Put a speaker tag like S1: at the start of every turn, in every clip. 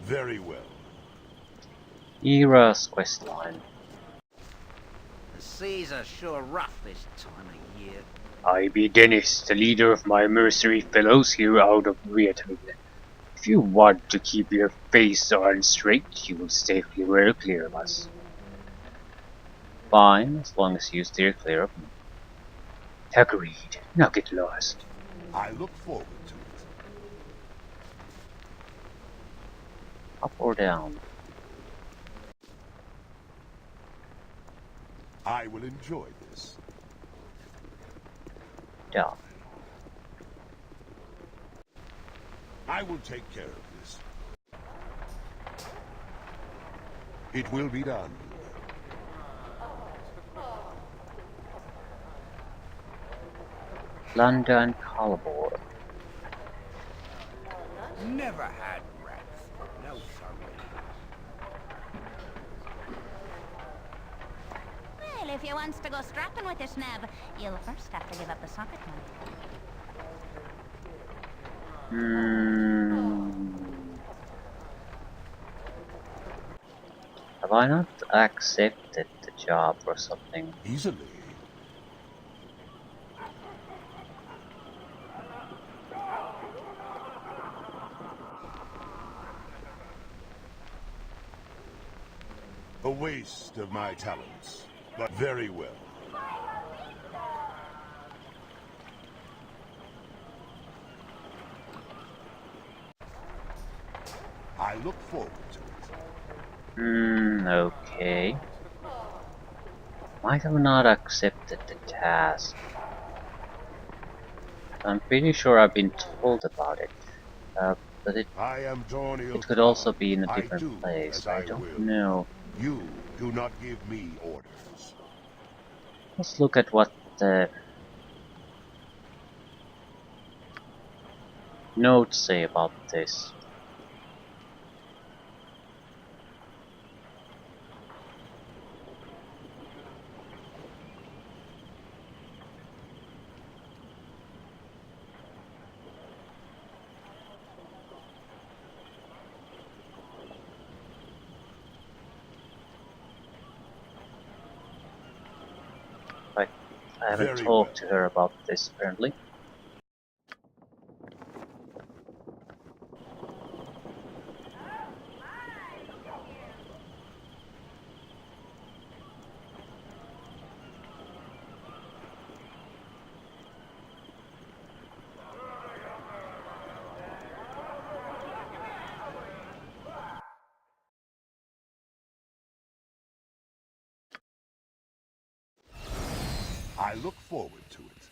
S1: Very well.
S2: Neera's questline.
S3: The seas are sure rough this time of year.
S2: I be Dennis, the leader of my mercenary fellows here out of Rietton. If you want to keep your face on straight, you will stay very clear of us. Fine, as long as you steer clear of me. Agreed. Now get lost.
S1: I look forward to it.
S2: Up or down?
S1: I will enjoy this.
S2: Down.
S1: I will take care of this. It will be done.
S2: London Calibor.
S3: Never had rats. No, sorry.
S4: Well, if you wants to go strapping with this nab, you'll first have to give up the socket one.
S2: Have I not accepted the job or something?
S1: Easily. A waste of my talents, but very well. I look forward to it.
S2: Okay. Might have not accepted the task. I'm pretty sure I've been told about it, but it
S1: I am Dorniel
S2: could also be in a
S1: I
S2: different
S1: do
S2: place.
S1: as
S2: I
S1: I
S2: don't
S1: will.
S2: know.
S1: You do not give me orders.
S2: Let's look at what the notes say about this. I haven't
S1: Very
S2: talked
S1: well.
S2: to her about this apparently.
S1: I look forward to it.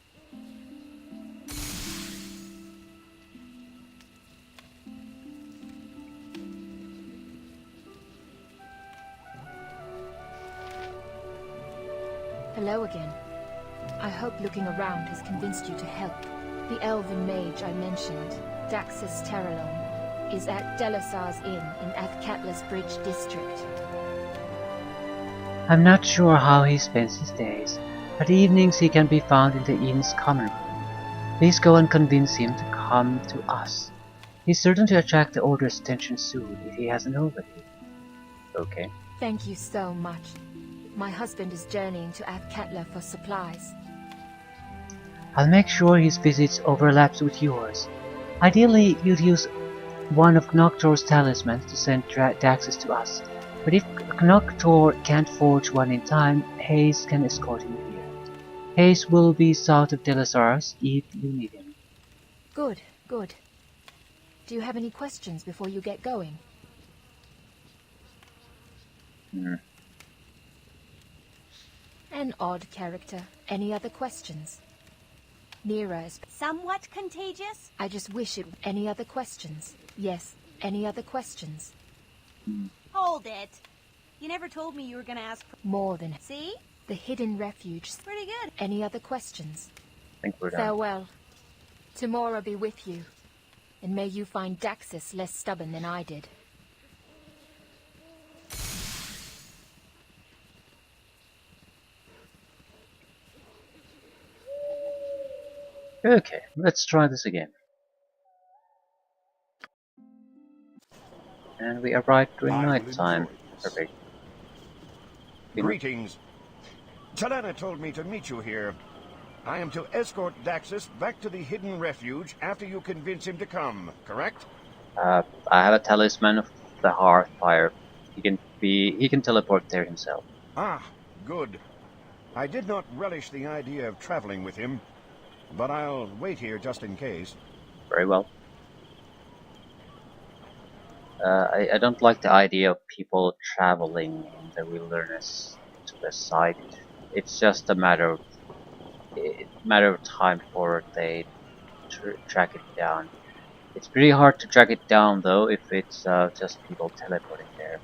S5: Hello again. I hope looking around has convinced you to help. The elven mage I mentioned, Daxus Terralon, is at Delasar's Inn in Athkatla's Bridge district.
S2: I'm not sure how he spends his days, but evenings he can be found in the inn's common room. Please go and convince him to come to us. He's certain to attract the Order's attention soon if he hasn't already. Okay.
S5: Thank you so much. My husband is journeying to Athkatla for supplies.
S2: I'll make sure his visits overlaps with yours. Ideally, you'd use one of Noctur's talismans to send Daxus to us, but if Noctur can't forge one in time, Hayes can escort him here. Hayes will be south of Delasar's if you need him.
S5: Good, good. Do you have any questions before you get going? An odd character. Any other questions? Neera is...
S4: Somewhat contagious?
S5: I just wish it... Any other questions? Yes, any other questions?
S4: Hold it. You never told me you were gonna ask for...
S5: More than...
S4: See?
S5: The hidden refuge.
S4: Pretty good.
S5: Any other questions?
S2: I think we're done.
S5: Farewell. Tomorrow be with you. And may you find Daxus less stubborn than I did.
S2: Okay, let's try this again. And we arrived during
S1: I will
S2: night time.
S1: enjoy this.
S2: Perfect.
S6: Greetings. Talana told me to meet you here. I am to escort Daxus back to the hidden refuge after you convince him to come, correct?
S2: I have a talisman of the Hearthfire. He can teleport there himself.
S6: Ah, good. I did not relish the idea of traveling with him, but I'll wait here just in case.
S2: Very well. I don't like the idea of people traveling in the wilderness to the site. It's just a matter of time before they track it down. It's pretty hard to track it down though if it's just people teleporting there.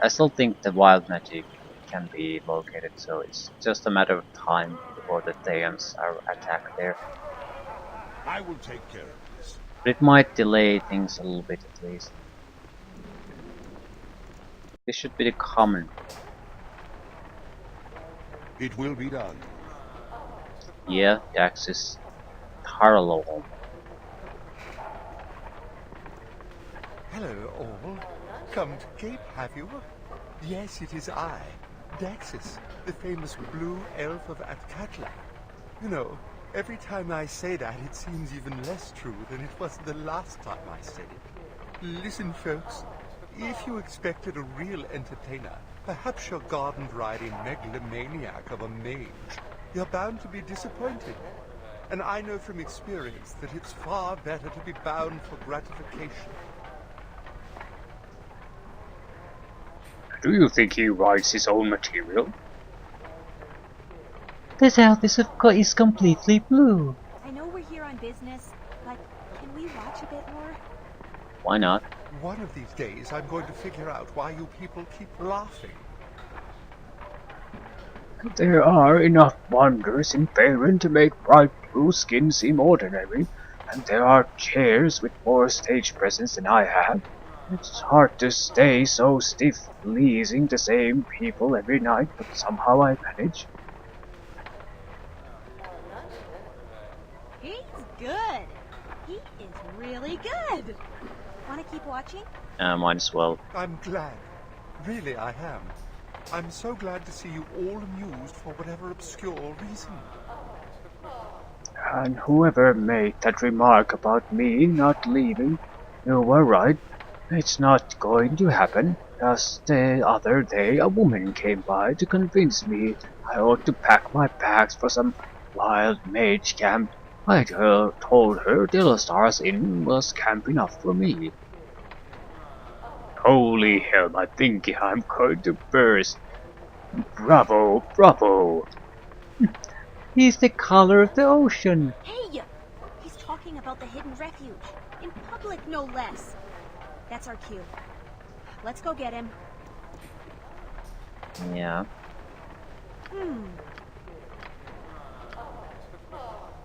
S2: I still think the wild magic can be located, so it's just a matter of time before the Thayans are attacked there.
S1: I will take care of this.
S2: But it might delay things a little bit at least. This should be the common.
S1: It will be done.
S2: Yeah, the axis Tarlon.
S7: Hello, all. Come to Cape, have you? Yes, it is I, Daxus, the famous blue elf of Athkatla. You know, every time I say that, it seems even less true than it was the last time I said it. Listen, folks, if you expected a real entertainer, perhaps your garden-riding megalomaniac of a mage, you're bound to be disappointed. And I know from experience that it's far better to be bound for gratification.
S8: Do you think he writes his own material?
S2: This elf is completely blue.
S9: I know we're here on business, but can we watch a bit more?
S2: Why not?
S7: One of these days, I'm going to figure out why you people keep laughing.
S8: There are enough wonders in Faerun to make bright blue skin seem ordinary, and there are chairs with more stage presence than I have. It's hard to stay so stiff pleasing the same people every night, but somehow I manage.
S9: He's good. He is really good. Want to keep watching?
S2: Might as well.
S7: I'm glad. Really, I am. I'm so glad to see you all amused for whatever obscure reason.
S8: And whoever made that remark about me not leaving, you were right. It's not going to happen. Just the other day a woman came by to convince me I ought to pack my bags for some wild mage camp. I told her Dillastar's Inn was camp enough for me. Holy hell, I think I'm going to burst. Bravo, bravo.
S2: He's the color of the ocean.
S9: Hey! He's talking about the hidden refuge. In public, no less. That's our cue. Let's go get him.
S2: Yeah.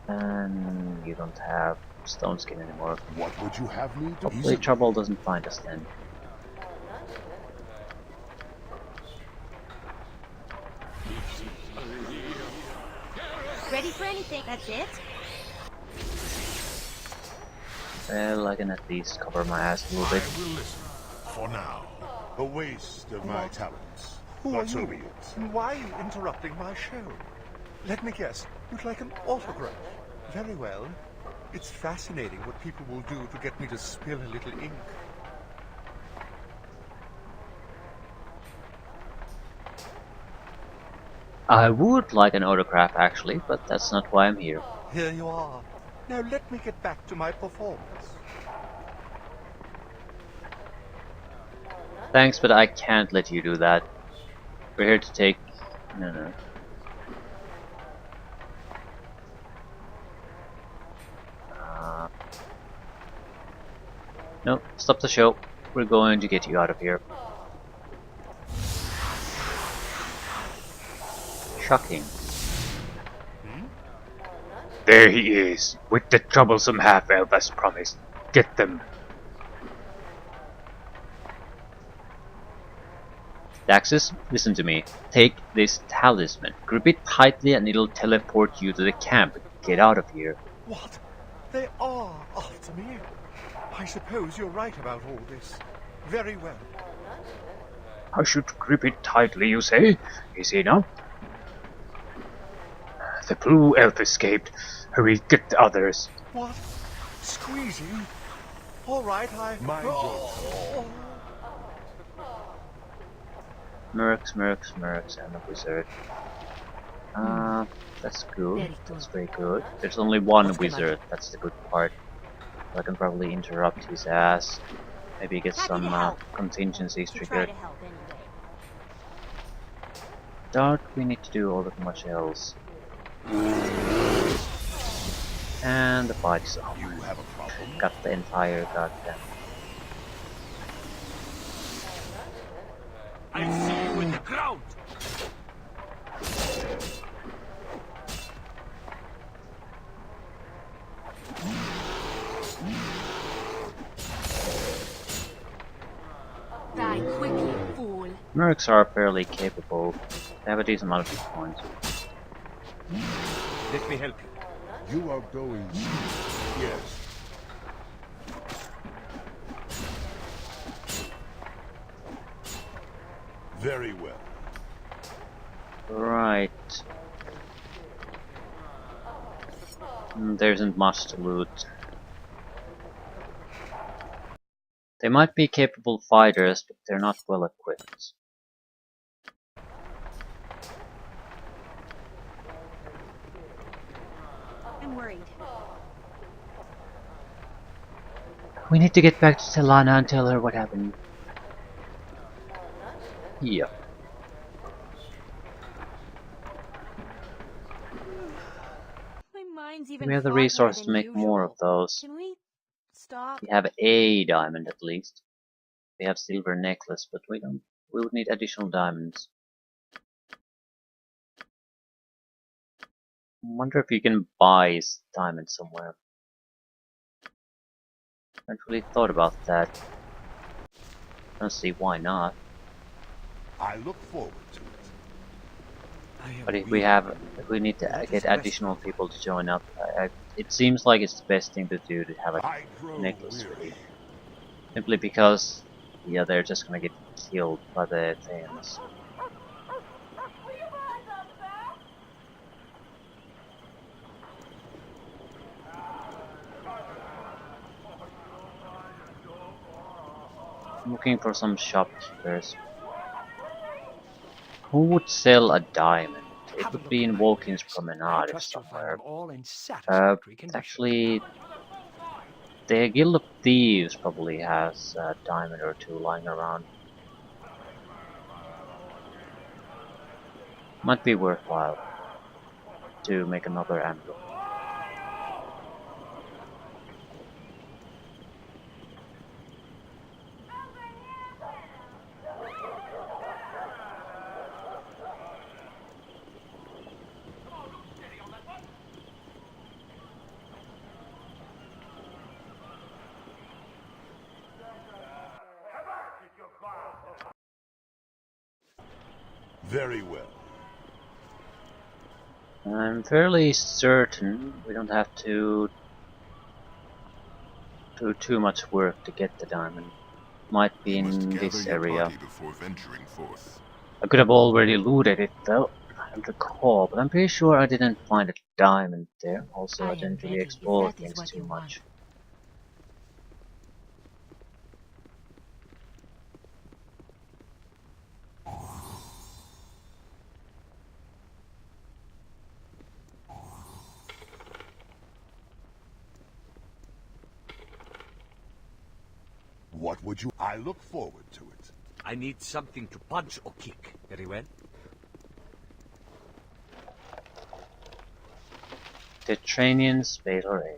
S2: And you don't have stone skin anymore.
S1: What would you have me do?
S2: Hopefully trouble doesn't find us then.
S9: Ready for anything? That's it?
S2: Well, I can at least cover my ass a little bit.
S1: I will listen. For now. A waste of my talents.
S7: Who are
S1: But so
S7: you?
S1: be it.
S7: And why are you interrupting my show? Let me guess, you'd like an autograph. Very well. It's fascinating what people will do to get me to spill a little ink.
S2: I would like an autograph actually, but that's not why I'm here.
S7: Here you are. Now let me get back to my performance.
S2: Thanks, but I can't let you do that. We're here to take... No. No, stop the show. We're going to get you out of here. Shocking.
S8: There he is, with the troublesome half-elf as promised. Get them.
S2: Daxus, listen to me. Take this talisman. Grip it tightly and it'll teleport you to the camp. Get out of here.
S7: What? They are after me? I suppose you're right about all this. Very well.
S8: I should grip it tightly, you say? Easy enough. The blue elf escaped. Hurry, get the others.
S7: What? Squeezing? All right,
S1: Mind your
S8: Mercs, and a wizard. That's good.
S5: Very good.
S8: That's very good. There's only one
S3: What's the
S8: wizard,
S3: matter?
S8: that's the good part. I can probably interrupt his ass. Maybe get
S9: Happy
S8: some
S9: to help.
S8: contingencies
S9: To try
S8: triggered.
S9: to help anyway.
S8: Doubt we need to do all that much else. And the fight is over.
S1: You have a problem?
S8: Got the entire goddamn.
S3: I see you in the ground!
S5: Die quickly, fool.
S8: Mercs are fairly capable. They have a decent amount of hit points.
S3: Let me help you.
S1: You are going. Yes. Very well.
S8: Right. There isn't much to loot. They might be capable fighters, but they're not well equipped.
S9: I'm worried.
S2: We need to get back to Talana and tell her what happened.
S8: Yep.
S9: My mind's even
S8: We have the
S9: foggier
S8: resource to
S9: than
S8: make more of
S9: usual.
S8: those.
S9: Can we stop?
S8: We have a diamond at least. We have silver necklace, but we don't. We would need additional diamonds. I wonder if you can buy diamonds somewhere. I haven't really thought about that. I don't see why not.
S1: I look forward to it.
S8: But if we need to get additional people to join up, it seems like it's the best thing to do to have a
S1: I grow
S8: necklace
S1: weary.
S8: ready. Simply because, yeah, they're just gonna get killed by the things. I'm looking for some shopkeepers. Who would sell a diamond? It would be in Wokin's Promenade somewhere. Actually, the Guild of Thieves probably has a diamond or two lying around. Might be worthwhile to make another amulet.
S1: Very well.
S8: I'm fairly certain we don't have to do too much work to get the diamond. Might be in this area.
S1: Before venturing forth.
S8: I could have already looted it though, I don't recall, but I'm pretty sure I didn't find a diamond there. Also, I didn't really explore things too much.
S1: What would you? I look forward to it.
S3: I need something to punch or kick. Very well.
S8: The Tranian Spade Array.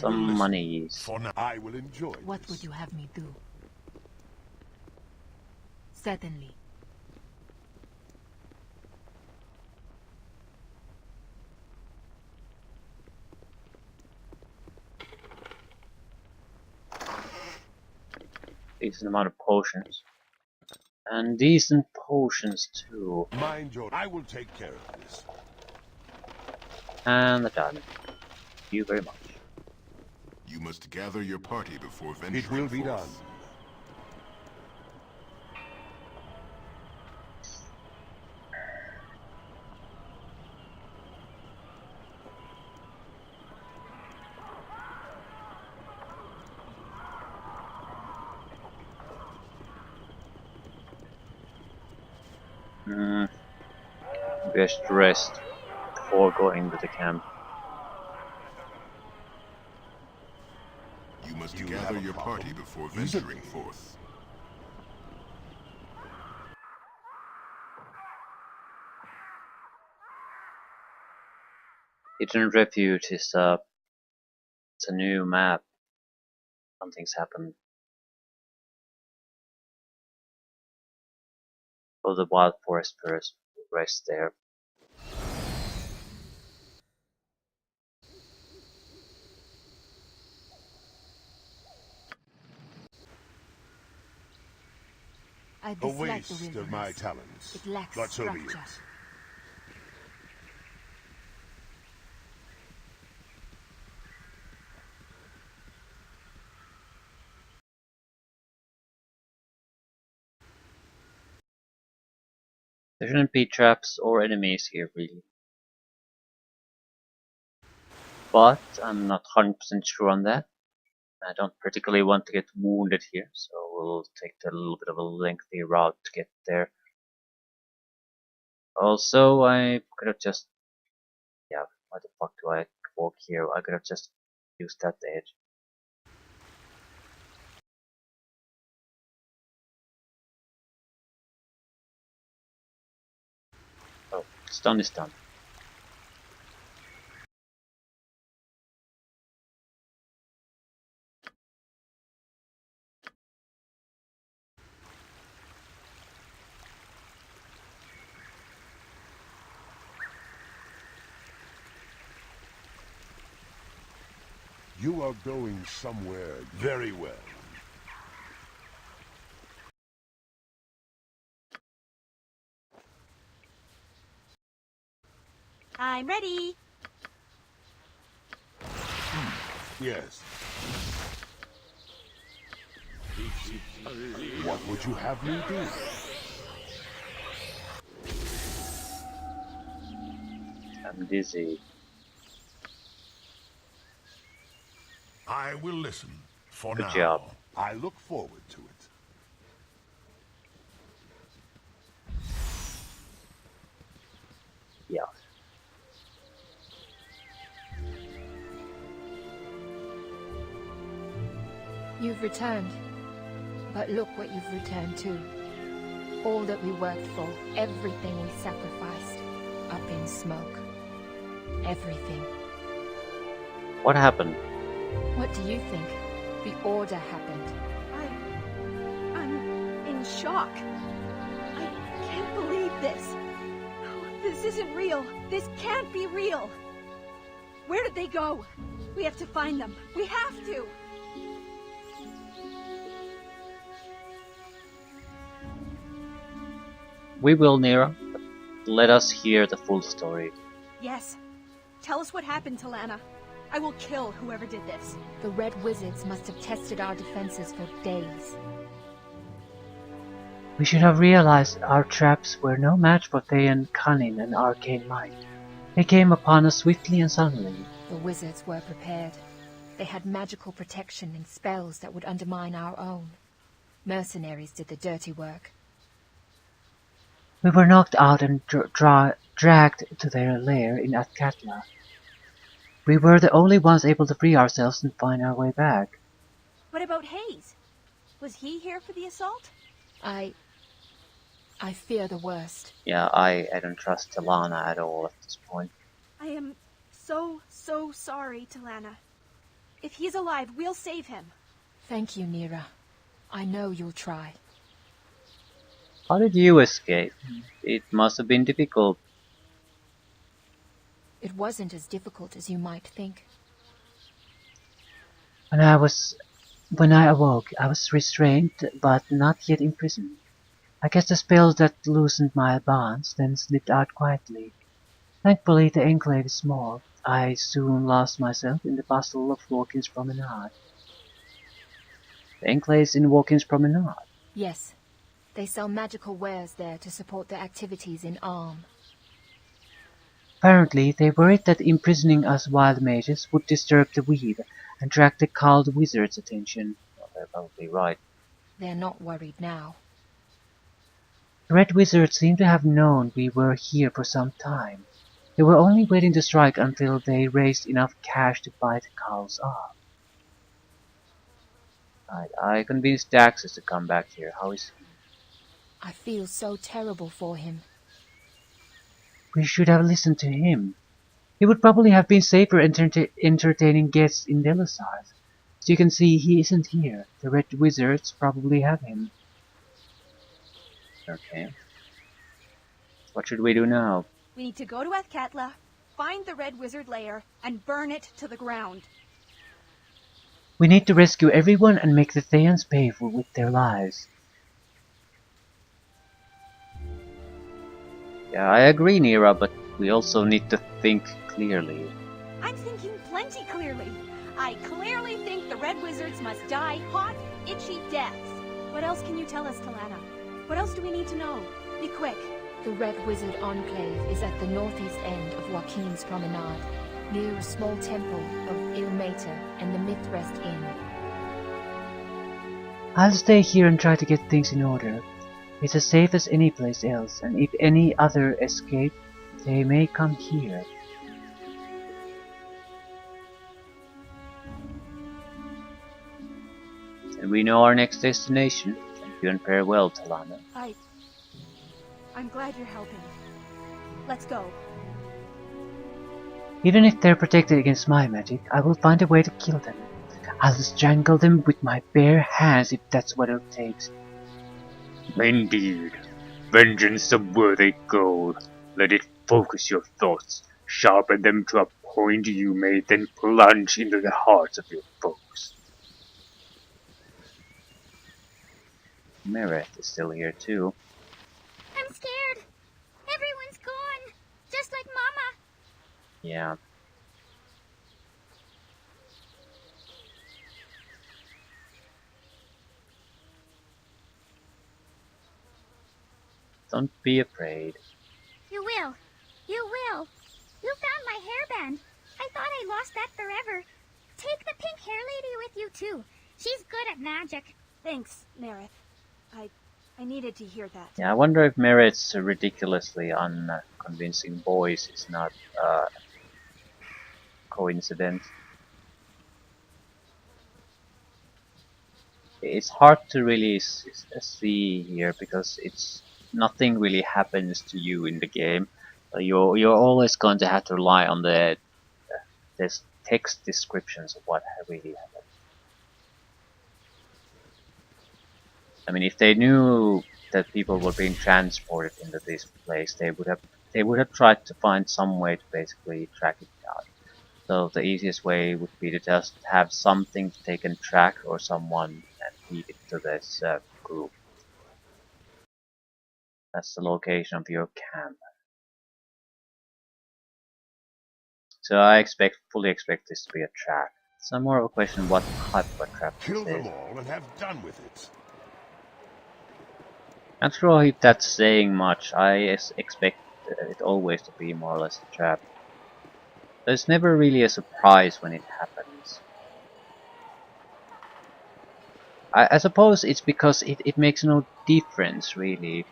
S8: Some monies.
S1: For now, I will enjoy
S5: What
S1: this.
S5: would you have me do? Certainly.
S8: Decent amount of potions.
S2: And decent potions too.
S1: Mind your... I will take care of this.
S2: And the diamond. Thank you very much.
S10: You must gather your party before venturing
S1: It will be
S10: forth.
S1: done.
S2: Best rest before going to the camp.
S10: You must
S1: You
S10: gather
S1: have a
S10: your
S1: problem?
S10: party before
S1: Use it.
S10: venturing forth.
S2: Hidden Refuge is it's a new map. Something's happened. Oh, the wild forest first rest there.
S9: I
S1: A
S9: dislike the
S1: waste of my
S9: wilderness.
S1: talents.
S9: It lacks
S1: But so be
S9: structure.
S1: it.
S2: There shouldn't be traps or enemies here really. But I'm not 100% sure on that. I don't particularly want to get wounded here, so we'll take a little bit of a lengthy route to get there. Also, I could have just... yeah, why the fuck do I walk here? I could have just used that edge. Oh, stun is done.
S1: You are going somewhere very well.
S9: I'm ready.
S1: Yes. What would you have me do?
S2: I'm dizzy.
S1: I will listen for
S2: Good
S1: now.
S2: job.
S1: I look forward to it.
S2: Yeah.
S5: You've returned. But look what you've returned to. All that we worked for, everything we sacrificed, up in smoke. Everything.
S2: What happened?
S5: What do you think? The order happened.
S9: I'm in shock. I can't believe this. This isn't real. This can't be real. Where did they go? We have to find them. We have to.
S2: We will, Neera. But let us hear the full story.
S9: Yes. Tell us what happened to Lana. I will kill whoever did this.
S5: The Red Wizards must have tested our defenses for days.
S2: We should have realized our traps were no match for Thayan's cunning and arcane might. They came upon us swiftly and suddenly.
S5: The wizards were prepared. They had magical protection and spells that would undermine our own. Mercenaries did the dirty work.
S2: We were knocked out and dragged to their lair in Athkatla. We were the only ones able to free ourselves and find our way back.
S9: What about Hayes? Was he here for the assault?
S5: I fear the worst.
S2: Yeah, I don't trust Talana at all at this point.
S9: I am so sorry, Talana. If he's alive, we'll save him.
S5: Thank you, Neera. I know you'll try.
S2: How did you escape? It must have been difficult.
S5: It wasn't as difficult as you might think.
S2: When I awoke, I was restrained but not yet imprisoned. I cast a spell that loosened my bonds, then slipped out quietly. Thankfully, the enclave is small. I soon lost myself in the bustle of Walking's Promenade. The enclave is in Walking's Promenade.
S5: Yes. They sell magical wares there to support their activities in Arm.
S2: Apparently, they worried that imprisoning us wild mages would disturb the weave and attract the cowled wizard's attention. Well, they're probably right.
S5: They're not worried now.
S2: The Red Wizard seemed to have known we were here for some time. They were only waiting to strike until they raised enough cash to buy the cows off. I convinced Daxus to come back here. How is he?
S5: I feel so terrible for him.
S2: We should have listened to him. He would probably have been safer entertaining guests in Delasar. So you can see he isn't here. The Red Wizards probably have him. Okay. What should we do now?
S9: We need to go to Athkatla, find the Red Wizard lair, and burn it to the ground.
S2: We need to rescue everyone and make the Thayans pay with their lives. Yeah, I agree, Neera, but we also need to think clearly.
S9: I'm thinking plenty clearly. I clearly think the Red Wizards must die hot, itchy deaths. What else can you tell us, Talana? What else do we need to know? Be quick.
S5: The Red Wizard Enclave is at the northeast end of Joaquin's Promenade, near a small temple of Ilmater and the Mythrest Inn.
S2: I'll stay here and try to get things in order. It's as safe as any place else, and if any other escape, they may come here. And we know our next destination. Thank you and farewell, Talana.
S9: I'm glad you're helping. Let's go.
S2: Even if they're protected against my magic, I will find a way to kill them. I'll strangle them with my bare hands if that's what it takes.
S8: Indeed. Vengeance a worthy goal. Let it focus your thoughts. Sharpen them to a point you may then plunge into the hearts of your foes.
S2: Mereth is still here too.
S4: I'm scared. Everyone's gone. Just like Mama.
S2: Yeah. Don't be afraid.
S4: You will. You will. You found my hairband. I thought I lost that forever. Take the pink hair lady with you too. She's good at magic.
S9: Thanks, Nerith. I needed to hear that.
S2: Yeah, I wonder if Mereth's ridiculously unconvincing voice is not coincidence. It's hard to really see here because nothing really happens to you in the game. You're always going to have to rely on the text descriptions of what really happened. I mean, if they knew that people were being transported into this place, they would have tried to find some way to basically track it down. So the easiest way would be to just have something to take and track or someone and feed it to this group. That's the location of your camp. So I fully expect this to be a trap. It's more of a question what type of a trap
S1: Kill
S2: this
S1: them
S2: is.
S1: all and have done with it.
S2: Not sure if that's saying much. I expect it always to be more or less a trap. There's never really a surprise when it happens. I suppose it's because it makes no difference really.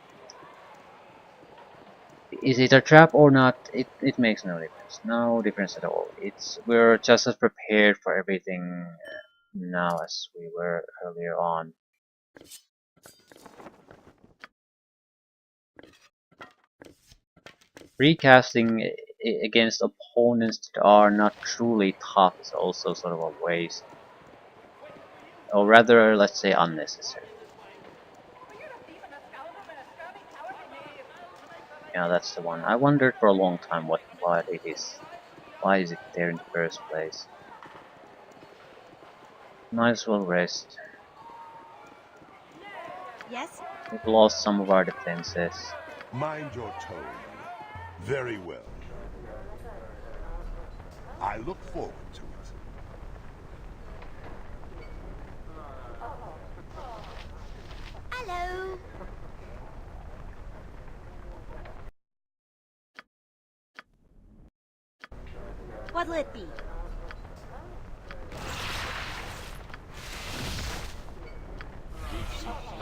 S2: Is it a trap or not? It makes no difference. No difference at all. We're just as prepared for everything now as we were earlier on. Recasting against opponents that are not truly tough is also sort of a waste. Or rather, let's say unnecessary. Yeah, that's the one. I wondered for a long time why it is. Why is it there in the first place? Might as well rest.
S9: Yes?
S2: We've lost some of our defenses.
S1: Mind your tone. Very well. I look forward to it.
S4: Hello. What'll it be?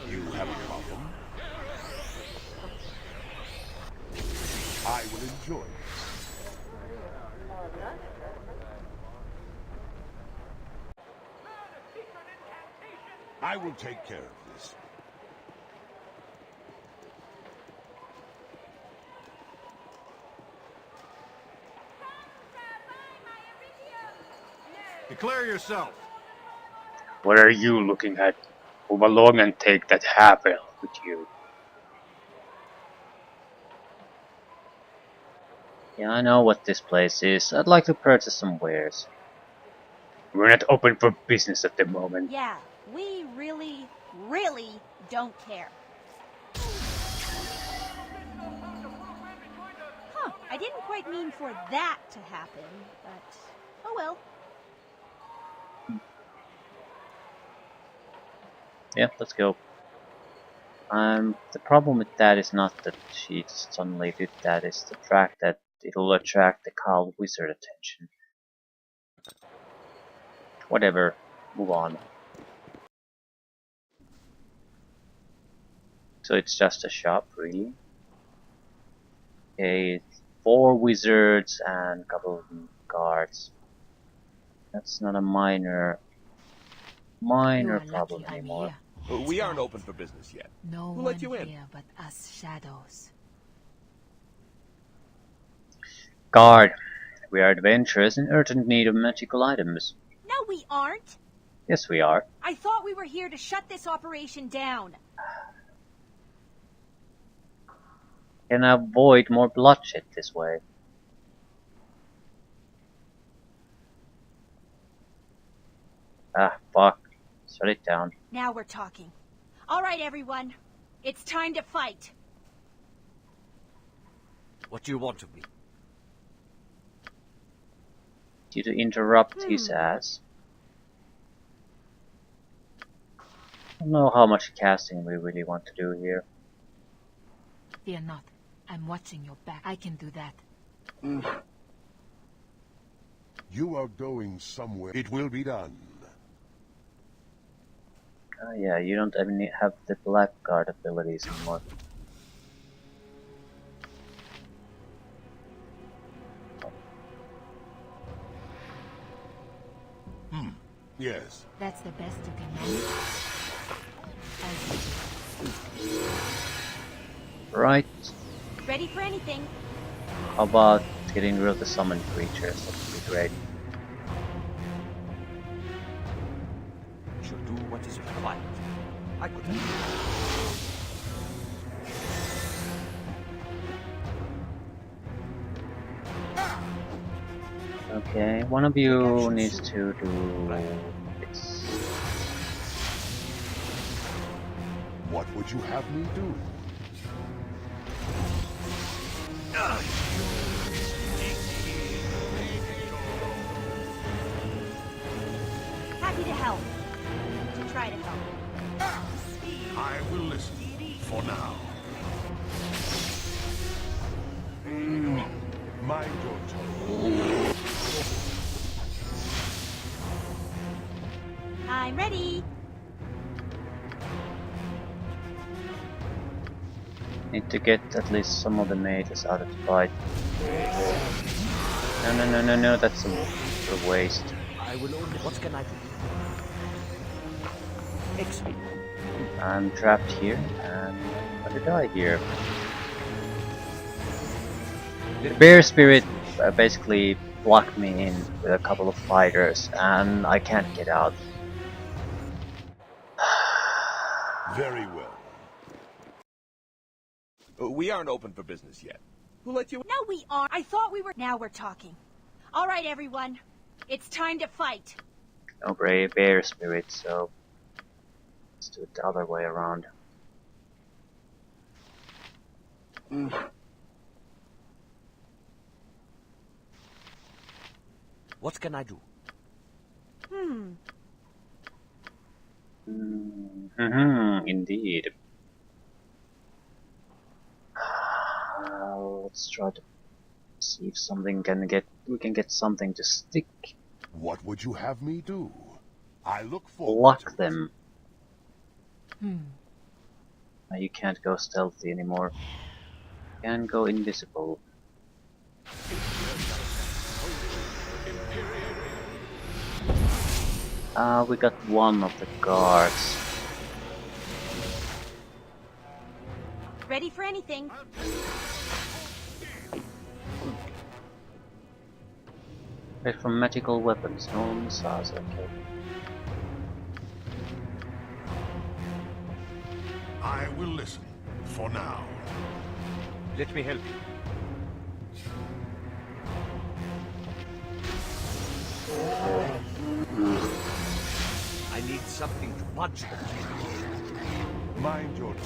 S1: You have a problem? I will enjoy it. I will take care of this.
S6: Declare yourself.
S8: What are you looking at? Move along and take that half-elf with you.
S2: Yeah, I know what this place is. I'd like to purchase some wares.
S8: We're not open for business at the moment.
S9: Yeah, we really, really don't care. Huh, I didn't quite mean for that to happen, but oh well.
S2: Yeah, let's go. The problem with that is not that she suddenly did that, it's the fact that it'll attract the Carl Wizard attention. Whatever, move on. So it's just a shop, really? Okay, 4 wizards and a couple of guards. That's not a minor problem anymore.
S6: We aren't open for business yet.
S5: No
S6: Who
S5: one
S6: let you in?
S5: here but us shadows.
S2: Guard, we are adventurers in urgent need of magical items.
S9: No, we aren't.
S2: Yes, we are.
S9: I thought we were here to shut this operation down.
S2: Can avoid more bloodshed this way. Ah, fuck. Shut it down.
S9: Now we're talking. All right, everyone. It's time to fight.
S3: What do you want of me?
S2: You to interrupt his ass. I don't know how much casting we really want to do here.
S5: Fear not. I'm watching your back. I can do that.
S1: You are going somewhere. It will be done.
S2: Yeah, you don't even have the blackguard abilities anymore.
S1: Yes.
S5: That's the best you can manage.
S2: Right.
S9: Ready for anything.
S2: How about getting rid of the summoned creatures? That would be great.
S3: Should do what is required. I could
S2: Okay, one of you needs to do this.
S1: What would you have me do?
S9: Happy to help. To try to help.
S1: I will listen for now. Mind your tone.
S9: I'm ready.
S2: Need to get at least some of the mages out of the fight. No, that's a waste.
S3: I will only. What can I do? Excellent.
S2: I'm trapped here, and I'm gonna die here. The bear spirit basically blocked me in with a couple of fighters, and I can't get out.
S1: Very well.
S6: We aren't open for business yet. Who let you in?
S9: No, we aren't. I thought we were. Now we're talking. All right, everyone. It's time to fight.
S2: No bear spirit, so let's do it the other way around.
S11: What can I do?
S8: Indeed. Let's try to see if something we can get something to stick.
S1: What would you have me do? I look forward to
S8: Block
S1: it.
S8: them. Now you can't go stealthy anymore. You can go invisible. We got one of the guards.
S9: Ready for anything.
S8: Wait, from magical weapons, no missiles, okay.
S1: I will listen, for now.
S11: Let me help you. I need something to punch them.
S1: Mind your tone.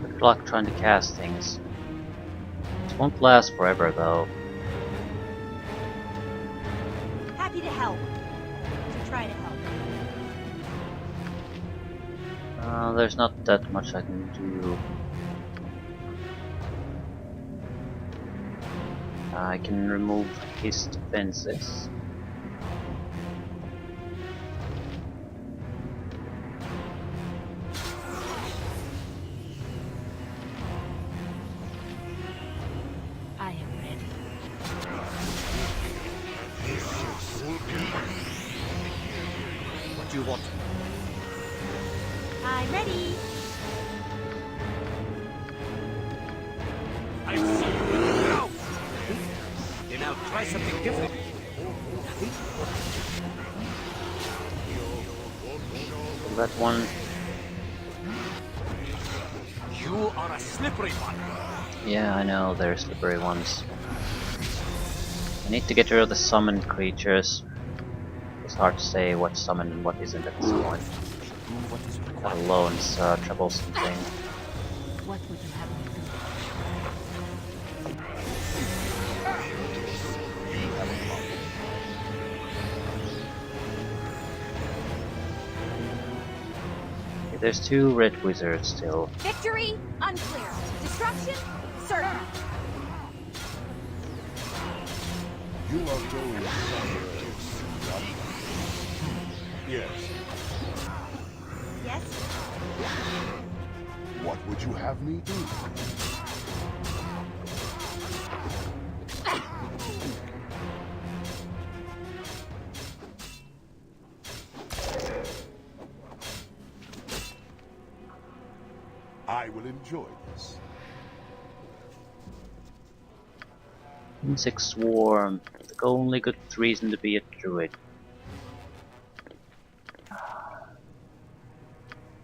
S8: Good luck trying to cast things. It won't last forever though.
S9: Happy to help. To try to help.
S8: There's not that much I can do. I can remove his defenses.
S5: I am ready.
S11: What do you want?
S9: I'm ready.
S11: I see you now. Then I'll try something different.
S8: That one.
S11: You are a slippery one.
S8: Yeah, I know, they're slippery ones. I need to get rid of the summoned creatures. It's hard to say what's summoned and what isn't at this point. That alone is a troublesome thing.
S5: What would you have me do?
S8: Okay, there's two red wizards still.
S9: Victory? Unclear. Destruction? Certain.
S1: You are going somewhere. Yes.
S9: Yes?
S1: What would you have me do? I will enjoy this.
S8: Insect swarm. The only good reason to be a druid.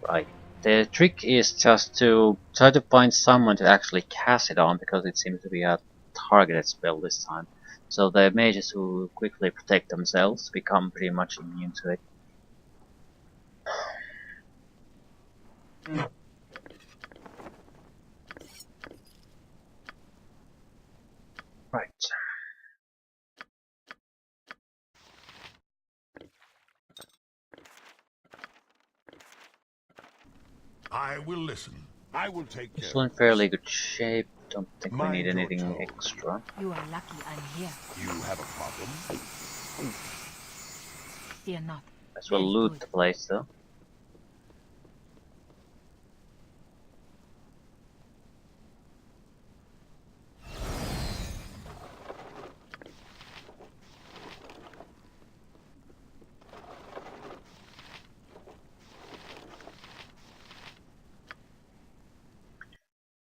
S8: Right. The trick is just to try to find someone to actually cast it on, because it seems to be a targeted spell this time. So the mages who quickly protect themselves become pretty much immune to it. Right.
S1: I will listen. I will take care.
S8: Still in fairly good shape. Don't think we
S1: Mind
S8: need
S1: your
S8: anything
S1: tone.
S8: extra.
S5: You are lucky I'm here.
S1: You have a problem?
S5: Fear not.
S8: As well
S5: Very
S8: loot
S5: good.
S8: the place though.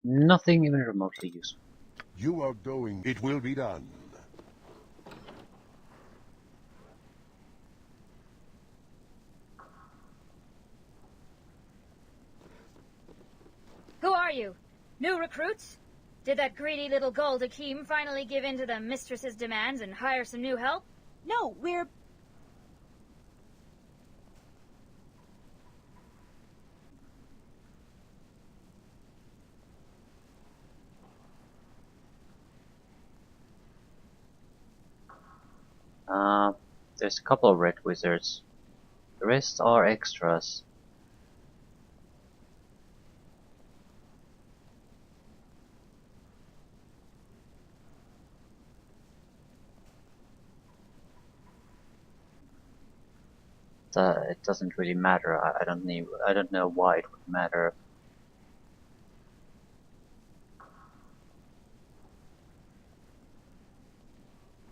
S8: Nothing even remotely useful.
S1: You are going. It will be done.
S12: Who are you? New recruits? Did that greedy little Gold Akeem finally give in to the mistress's demands and hire some new help?
S9: No, we're...
S2: There's a couple of red wizards. The rest are extras. It doesn't really matter. I don't know why it would matter.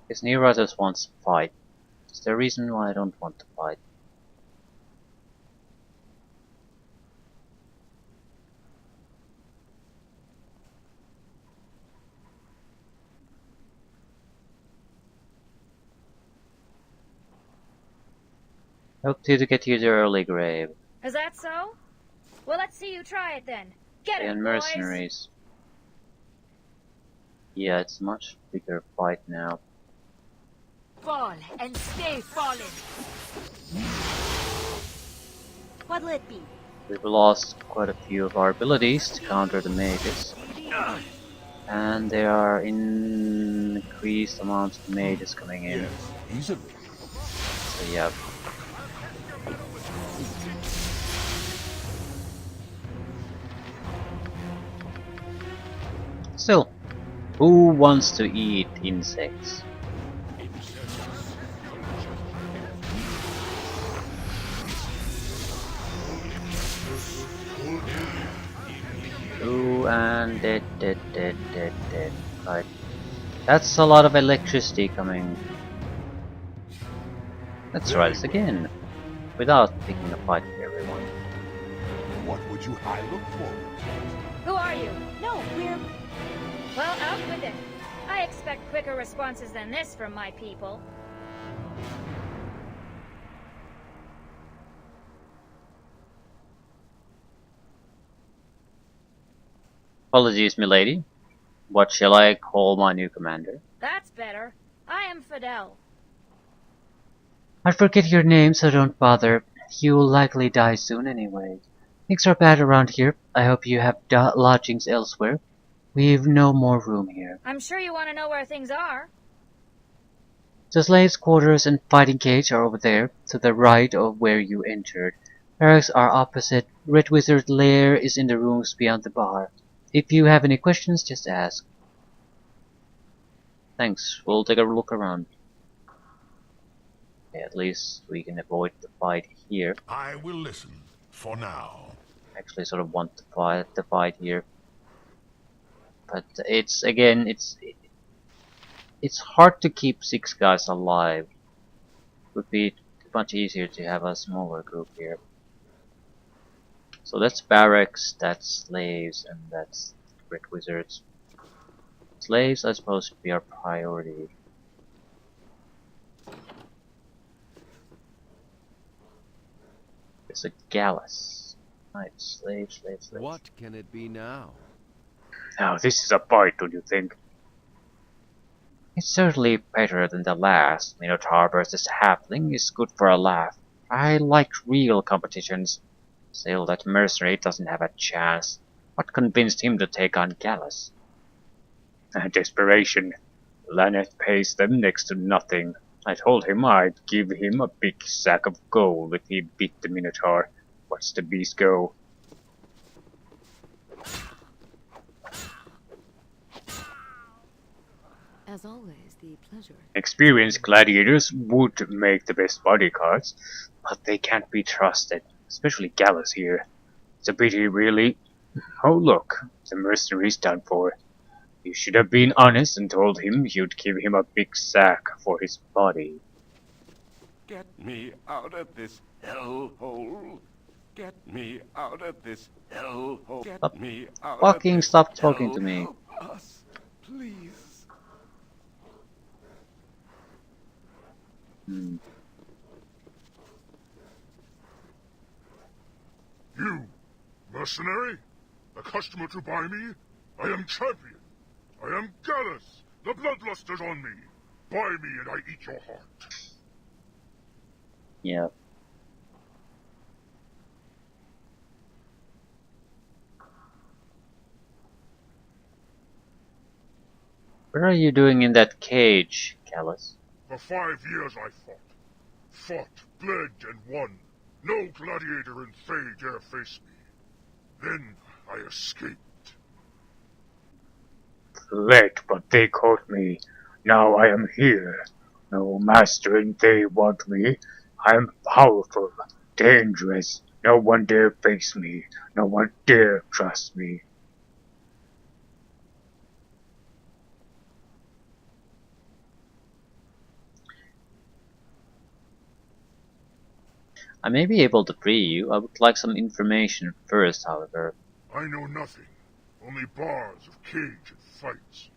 S2: Because Neera just wants to fight. Is there a reason why I don't want to fight? Hope to get you the early grave.
S12: Is that so? Well, let's see you try it then. Get it,
S2: And
S12: boys!
S2: mercenaries. Yeah, it's a much bigger fight now.
S9: Fall and stay fallen. What'll it be?
S2: We've lost quite a few of our abilities to counter the mages. And there are increased amounts of mages coming in.
S1: Yes, easily.
S2: So yeah. Still, who wants to eat insects? Ooh, and dead. Right. That's a lot of electricity coming. Let's try this again. Without picking a fight with everyone.
S1: What would you high look for?
S12: Who are you?
S9: No, we're...
S12: Well, out with it. I expect quicker responses than this from my people.
S2: Apologies, milady. What shall I call my new commander?
S12: That's better. I am Fidel.
S2: I forget your name, so don't bother. You will likely die soon anyway. Things are bad around here. I hope you have lodgings elsewhere. We've no more room here.
S12: I'm sure you want to know where things are.
S2: The slaves' quarters and fighting cage are over there, to the right of where you entered. Barracks are opposite. Red Wizard's lair is in the rooms beyond the bar. If you have any questions, just ask. Thanks, we'll take a look around. Okay, at least we can avoid the fight here.
S10: I will listen, for now.
S2: Actually sort of want to fight here. But it's hard to keep 6 guys alive. It would be much easier to have a smaller group here. So that's barracks, that's slaves, and that's red wizards. Slaves, I suppose, should be our priority. It's a gallus. Right, slaves.
S11: What can it be now?
S8: Now this is a fight, don't you think?
S2: It's certainly better than the last. Minotaur versus Halfling is good for a laugh. I like real competitions. Still, that mercenary doesn't have a chance. What convinced him to take on Gallus?
S8: Desperation. Lanneth pays them next to nothing. I told him I'd give him a big sack of gold if he beat the Minotaur. What's the beast go?
S13: As always, the pleasure.
S8: Experienced gladiators would make the best bodyguards, but they can't be trusted, especially Gallus here. It's a pity, really. Oh look, the mercenary's done for. You should have been honest and told him you'd give him a big sack for his body.
S14: Get me out of this hellhole. Get me out of this hellhole. Get me out of this
S2: Stop talking to me.
S14: Help us, please.
S1: You, mercenary? A customer to buy me? I am champion. I am Gallus. The bloodlust is on me. Buy me and I eat your heart.
S2: Yeah. What are you doing in that cage, Gallus?
S1: For 5 years I fought. fought, bled, and won. No gladiator in Thay dare face me. Then I escaped.
S8: Fled, but they caught me. Now I am here. No master and they want me. I am powerful, dangerous. No one dare face me. No one dare trust me.
S2: I may be able to free you. I would like some information first, however.
S1: I know nothing. Only bars of cage and fights.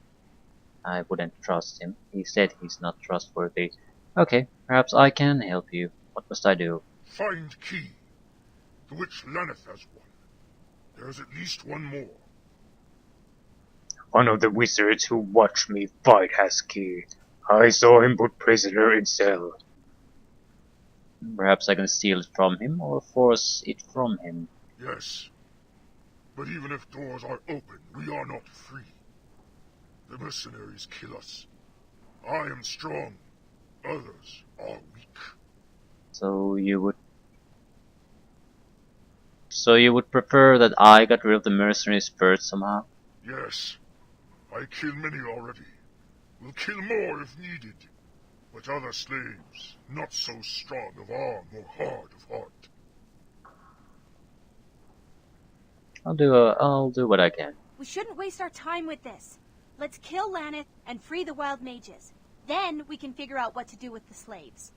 S2: I wouldn't trust him. He said he's not trustworthy. Okay, perhaps I can help you. What must I do?
S1: Find key. The witch Laneth has one. There's at least one more.
S8: One of the wizards who watched me fight has key. I saw him put prisoner in cell.
S2: Perhaps I can steal it from him or force it from him.
S1: Yes. But even if doors are open, we are not free. The mercenaries kill us. I am strong. Others are weak.
S2: So you would prefer that I got rid of the mercenaries first somehow?
S1: Yes. I killed many already. Will kill more if needed. But other slaves, not so strong of arm or hard of heart.
S2: I'll do what I can.
S9: We shouldn't waste our time with this. Let's kill Laneth and free the wild mages. Then we can figure out what to do with the slaves.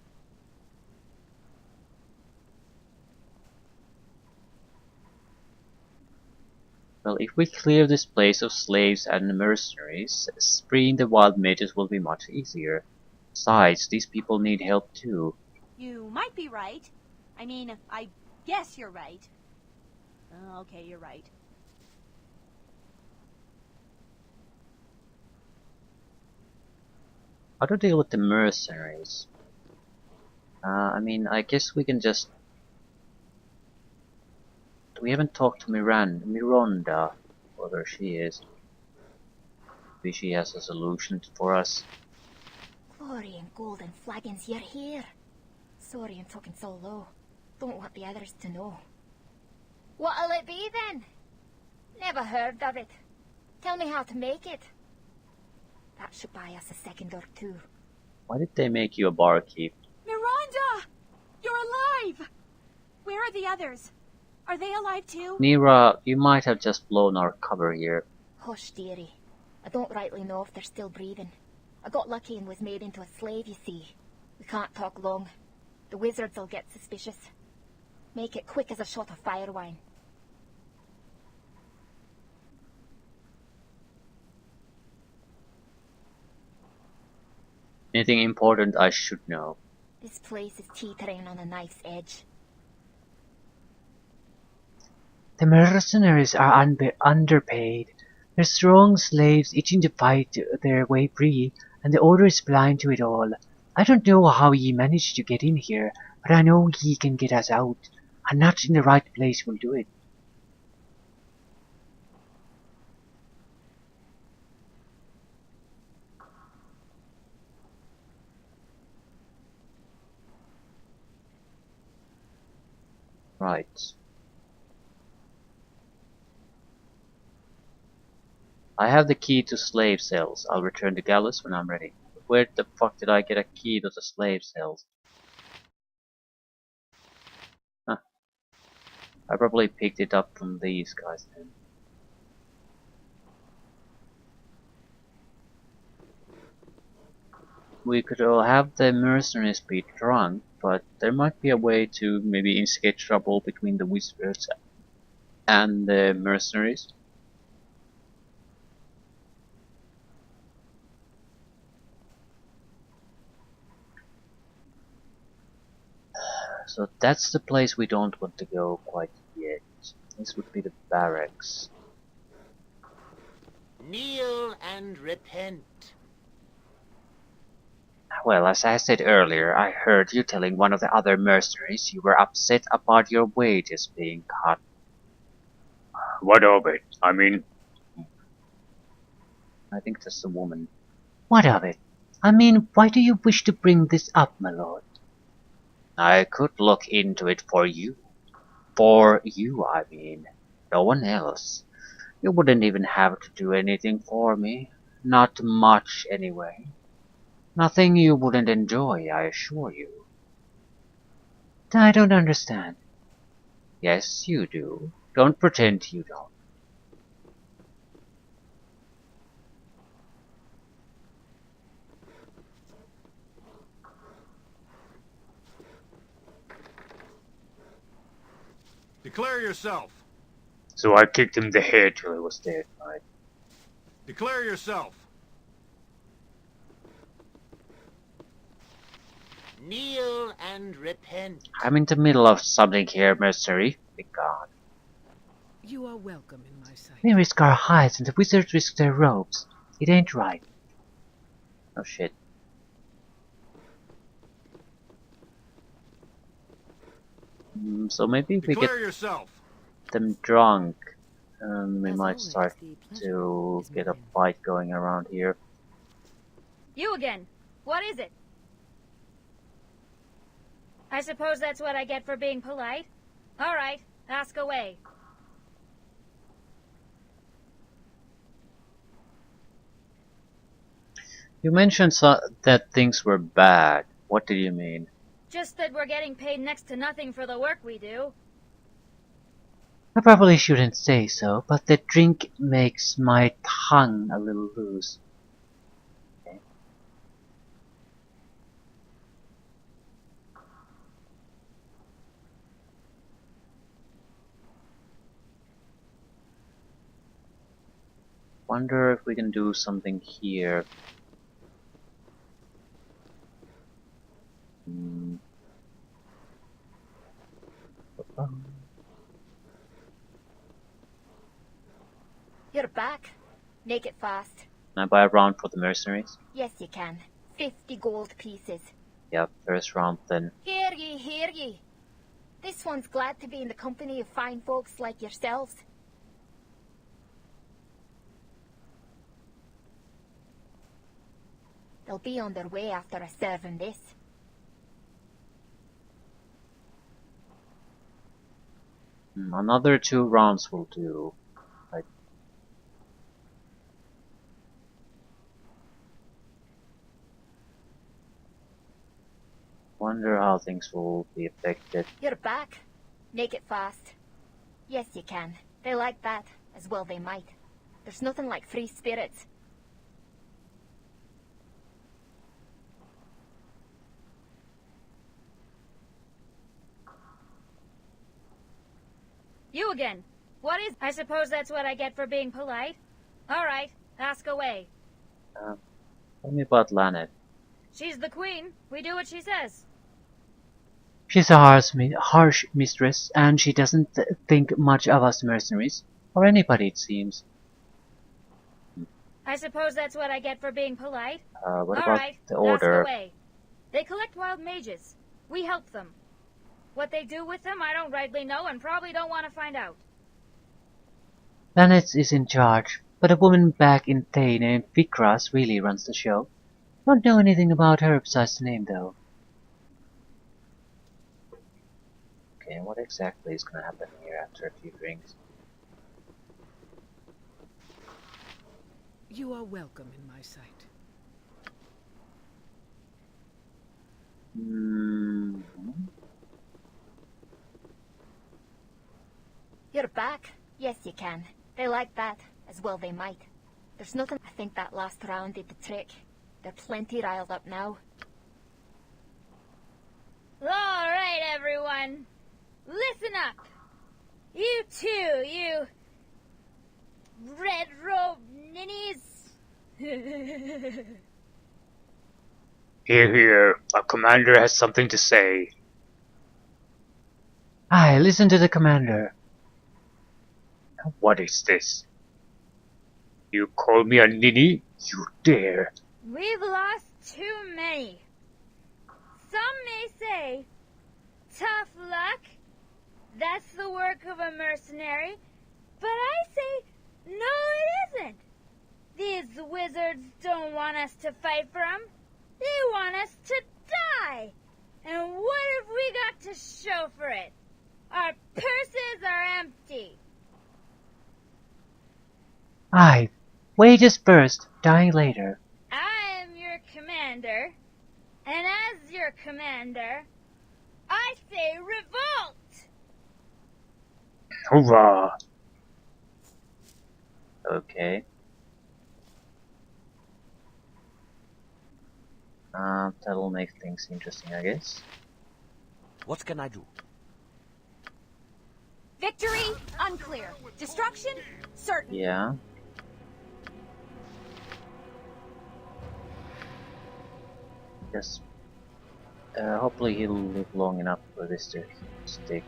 S2: Well, if we clear this place of slaves and mercenaries, freeing the wild mages will be much easier. Besides, these people need help too.
S9: You might be right. I mean, I guess you're right. Okay, you're right.
S2: How to deal with the mercenaries? I mean, I guess we can just... We haven't talked to Mironda, whether she is. Maybe she has a solution for us.
S4: Glory and golden flagons, you're here. Sorry I'm talking so low. Don't want the others to know.
S12: What'll it be then? Never heard of it. Tell me how to make it.
S4: That should buy us a second or two.
S2: Why did they make you a barkeep?
S9: Miranda! You're alive! Where are the others? Are they alive too?
S2: Neera, you might have just blown our cover here.
S4: Hush, dearie. I don't rightly know if they're still breathing. I got lucky and was made into a slave, you see. We can't talk long. The wizards will get suspicious. Make it quick as a shot of fire wine.
S2: Anything important I should know?
S4: This place is teetering on a knife's edge.
S2: The mercenaries are underpaid. They're strong slaves itching to fight their way free, and the Order is blind to it all. I don't know how he managed to get in here, but I know he can get us out. And not in the right place will do it. Right. I have the key to slave cells. I'll return to Gallus when I'm ready. Where the fuck did I get a key to the slave cells? Huh. I probably picked it up from these guys then. We could all have the mercenaries be drunk, but there might be a way to maybe instigate trouble between the wizards and the mercenaries. So that's the place we don't want to go quite yet. This would be the barracks.
S3: Kneel and repent.
S2: Well, as I said earlier, I heard you telling one of the other mercenaries you were upset about your wages being cut.
S8: What of it? I mean...
S2: I think that's a woman. What of it? I mean, why do you wish to bring this up, my lord?
S8: I could look into it for you. For you, I mean. No one else. You wouldn't even have to do anything for me. Not much, anyway. Nothing you wouldn't enjoy, I assure you.
S2: I don't understand.
S8: Yes, you do. Don't pretend you don't.
S11: Declare yourself.
S8: So I kicked him in the head till he was dead, right?
S11: Declare yourself.
S3: Kneel and repent.
S8: I'm in the middle of something here, mercenary. Be gone.
S13: You are welcome in my sight.
S2: We risk our hides and the wizards risk their robes. It ain't right.
S8: Oh shit. So maybe we get
S11: yourself.
S8: them drunk. We
S13: As
S8: might
S13: always,
S8: start
S13: the pleasure
S8: to
S13: is
S8: get a
S13: mine.
S8: fight going around here.
S12: You again. What is it? I suppose that's what I get for being polite? All right, ask away.
S8: You mentioned that things were bad. What did you mean?
S12: Just that we're getting paid next to nothing for the work we do.
S2: I probably shouldn't say so, but the drink makes my tongue a little loose. Okay.
S8: Wonder if we can do something here.
S4: You're back. Make it fast.
S8: Can I buy a round for the mercenaries?
S4: Yes, you can. 50 gold pieces.
S8: Yep, first round then.
S4: Hear ye, hear ye. This one's glad to be in the company of fine folks like yourselves. They'll be on their way after a serving this.
S8: Another 2 rounds will do. Wonder how things will be affected.
S4: You're back. Make it fast. Yes, you can. They like that, as well they might. There's nothing like free spirits.
S12: You again. What is... I suppose that's what I get for being polite? All right, ask away.
S8: Tell me about Lanet.
S12: She's the queen. We do what she says.
S2: She's a harsh mistress, and she doesn't think much of us mercenaries. Or anybody, it seems.
S12: I suppose that's what I get for being polite?
S8: What
S12: All
S8: about
S12: right,
S8: the order?
S12: ask away. They collect wild mages. We help them. What they do with them, I don't rightly know and probably don't want to find out.
S2: Lanet is in charge, but a woman back in Thay named Vikras really runs the show. Don't know anything about her besides the name, though.
S8: Okay, what exactly is gonna happen here after a few drinks?
S13: You are welcome in my sight.
S4: You're back. Yes, you can. They like that, as well they might. There's nothing... I think that last round did the trick. They're plenty riled up now.
S12: All right, everyone. Listen up. You too, you red-robed ninnies.
S8: Here. Our commander has something to say.
S2: Aye, listen to the commander.
S8: What is this? You call me a ninny? You dare!
S12: We've lost too many. Some may say, tough luck. That's the work of a mercenary. But I say, no it isn't. These wizards don't want us to fight for them. They want us to die. And what have we got to show for it? Our purses are empty.
S2: Aye. Wages first, dying later.
S12: I am your commander, and as your commander, I say revolt!
S8: Hurrah!
S2: Okay. That'll make things interesting, I guess.
S11: What can I do?
S9: Victory? Unclear. Destruction? Certain.
S2: Yeah. Just hopefully he'll live long enough for this to stick.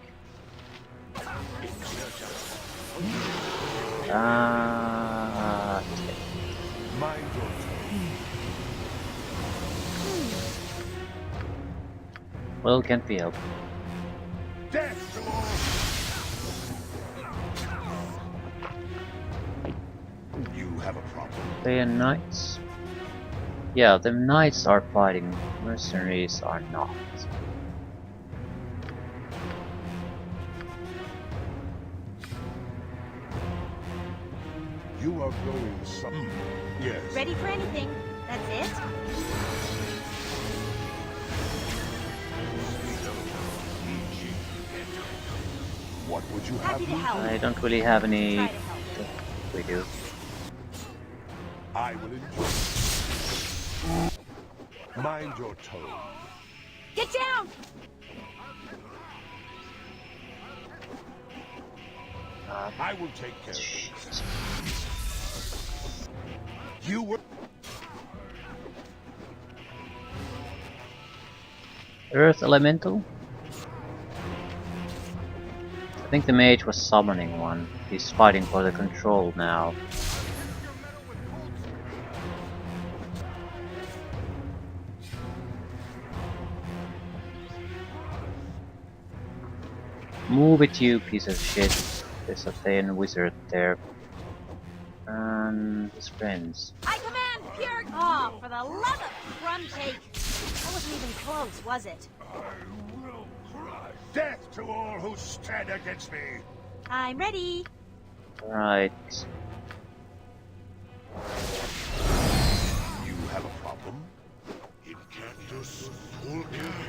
S2: Well, can't be helped.
S6: You have a problem.
S2: They are knights. Yeah, the knights are fighting. Mercenaries are not.
S1: You are going some. Yes.
S9: Ready for anything. That's it?
S1: What would you
S9: Happy
S1: have
S9: to
S1: me?
S9: help.
S2: I don't really have any.
S9: Try to help.
S2: We do.
S1: I will enjoy. Mind your tone.
S9: Get down!
S1: I will take care of it. You were.
S2: Earth Elemental? I think the mage was summoning one. He's fighting for the control now. Move it, you piece of shit. There's a thin wizard there. And his friends.
S9: I command pure... Oh, for the love of crumb cake! That wasn't even close, was it?
S1: Death to all who stand against me.
S9: I'm ready.
S2: Right.
S1: You have a problem?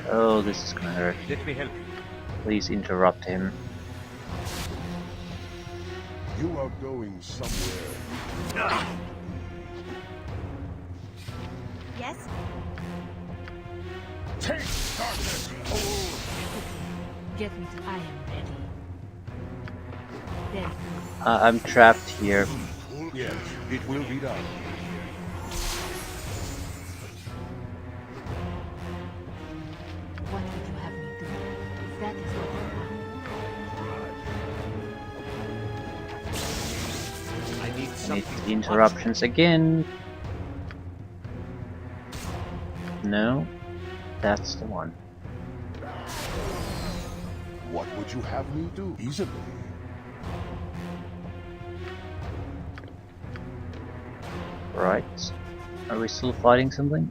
S2: Oh, this is gonna hurt.
S11: Let me help you.
S2: Please interrupt him.
S1: You are going somewhere.
S9: Yes?
S1: Take darkness, fool!
S13: Get me to I am ready. Then
S2: I'm trapped here.
S1: Yes, it will be done.
S13: what would you have me do? If that is what you want.
S11: I need
S2: I need
S11: something.
S2: interruptions again. No, that's the one.
S1: What would you have me do? Easily.
S2: Right. Are we still fighting something?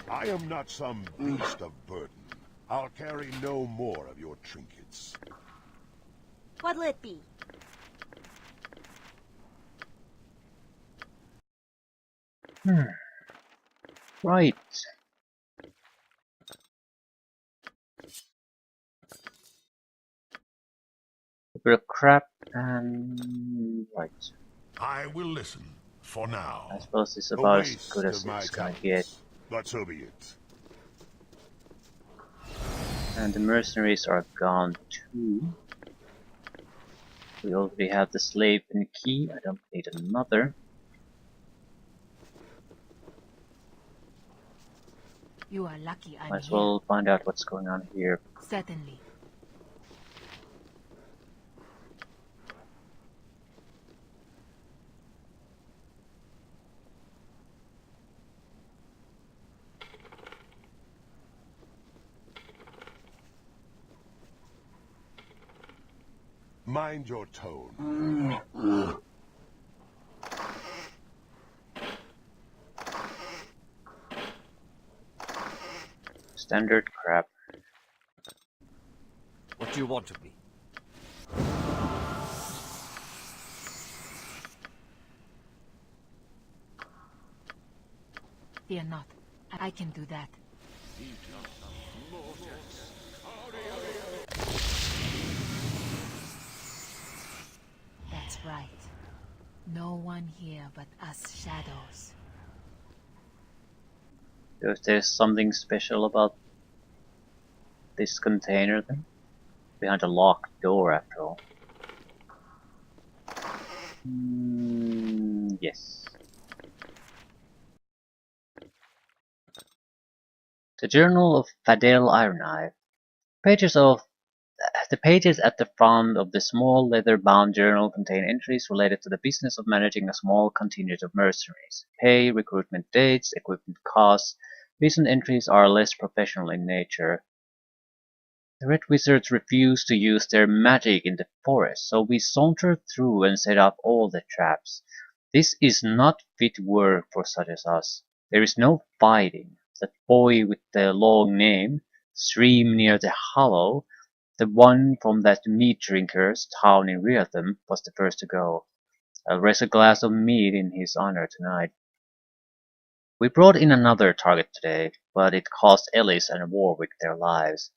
S1: I am not some beast of burden. I'll carry no more of your trinkets.
S9: What'll it be?
S2: Right. A bit of crap and right.
S1: I will listen, for now.
S2: I suppose it's
S1: A
S2: about as
S1: waste
S2: good as
S1: of my
S2: it's gonna
S1: talents,
S2: get.
S1: But so be it.
S2: And the mercenaries are gone too. We already have the slave and key. I don't need another.
S13: You are lucky I'm
S2: Might as
S13: here.
S2: well find out what's going on here.
S13: Certainly.
S7: Mind your tone.
S8: Standard crap.
S11: What do you want of me?
S13: Fear not. I can do that. That's right. No one here but us shadows.
S8: So if there's something special about this container then? Behind a locked door after all. Yes. The Journal of Fadel Ironknife. The pages at the front of the small leather-bound journal contain entries related to the business of managing a small contingent of mercenaries. Pay, recruitment dates, equipment costs. Recent entries are less professional in nature. The Red Wizards refuse to use their magic in the forest, so we saunter through and set up all the traps. This is not fit work for such as us. There is no fighting. That boy with the long name, stream near the hollow, the one from that meat drinker's town in Riatham, was the first to go. I'll raise a glass of mead in his honor tonight. We brought in another target today, but it cost Ellis and Warwick their lives.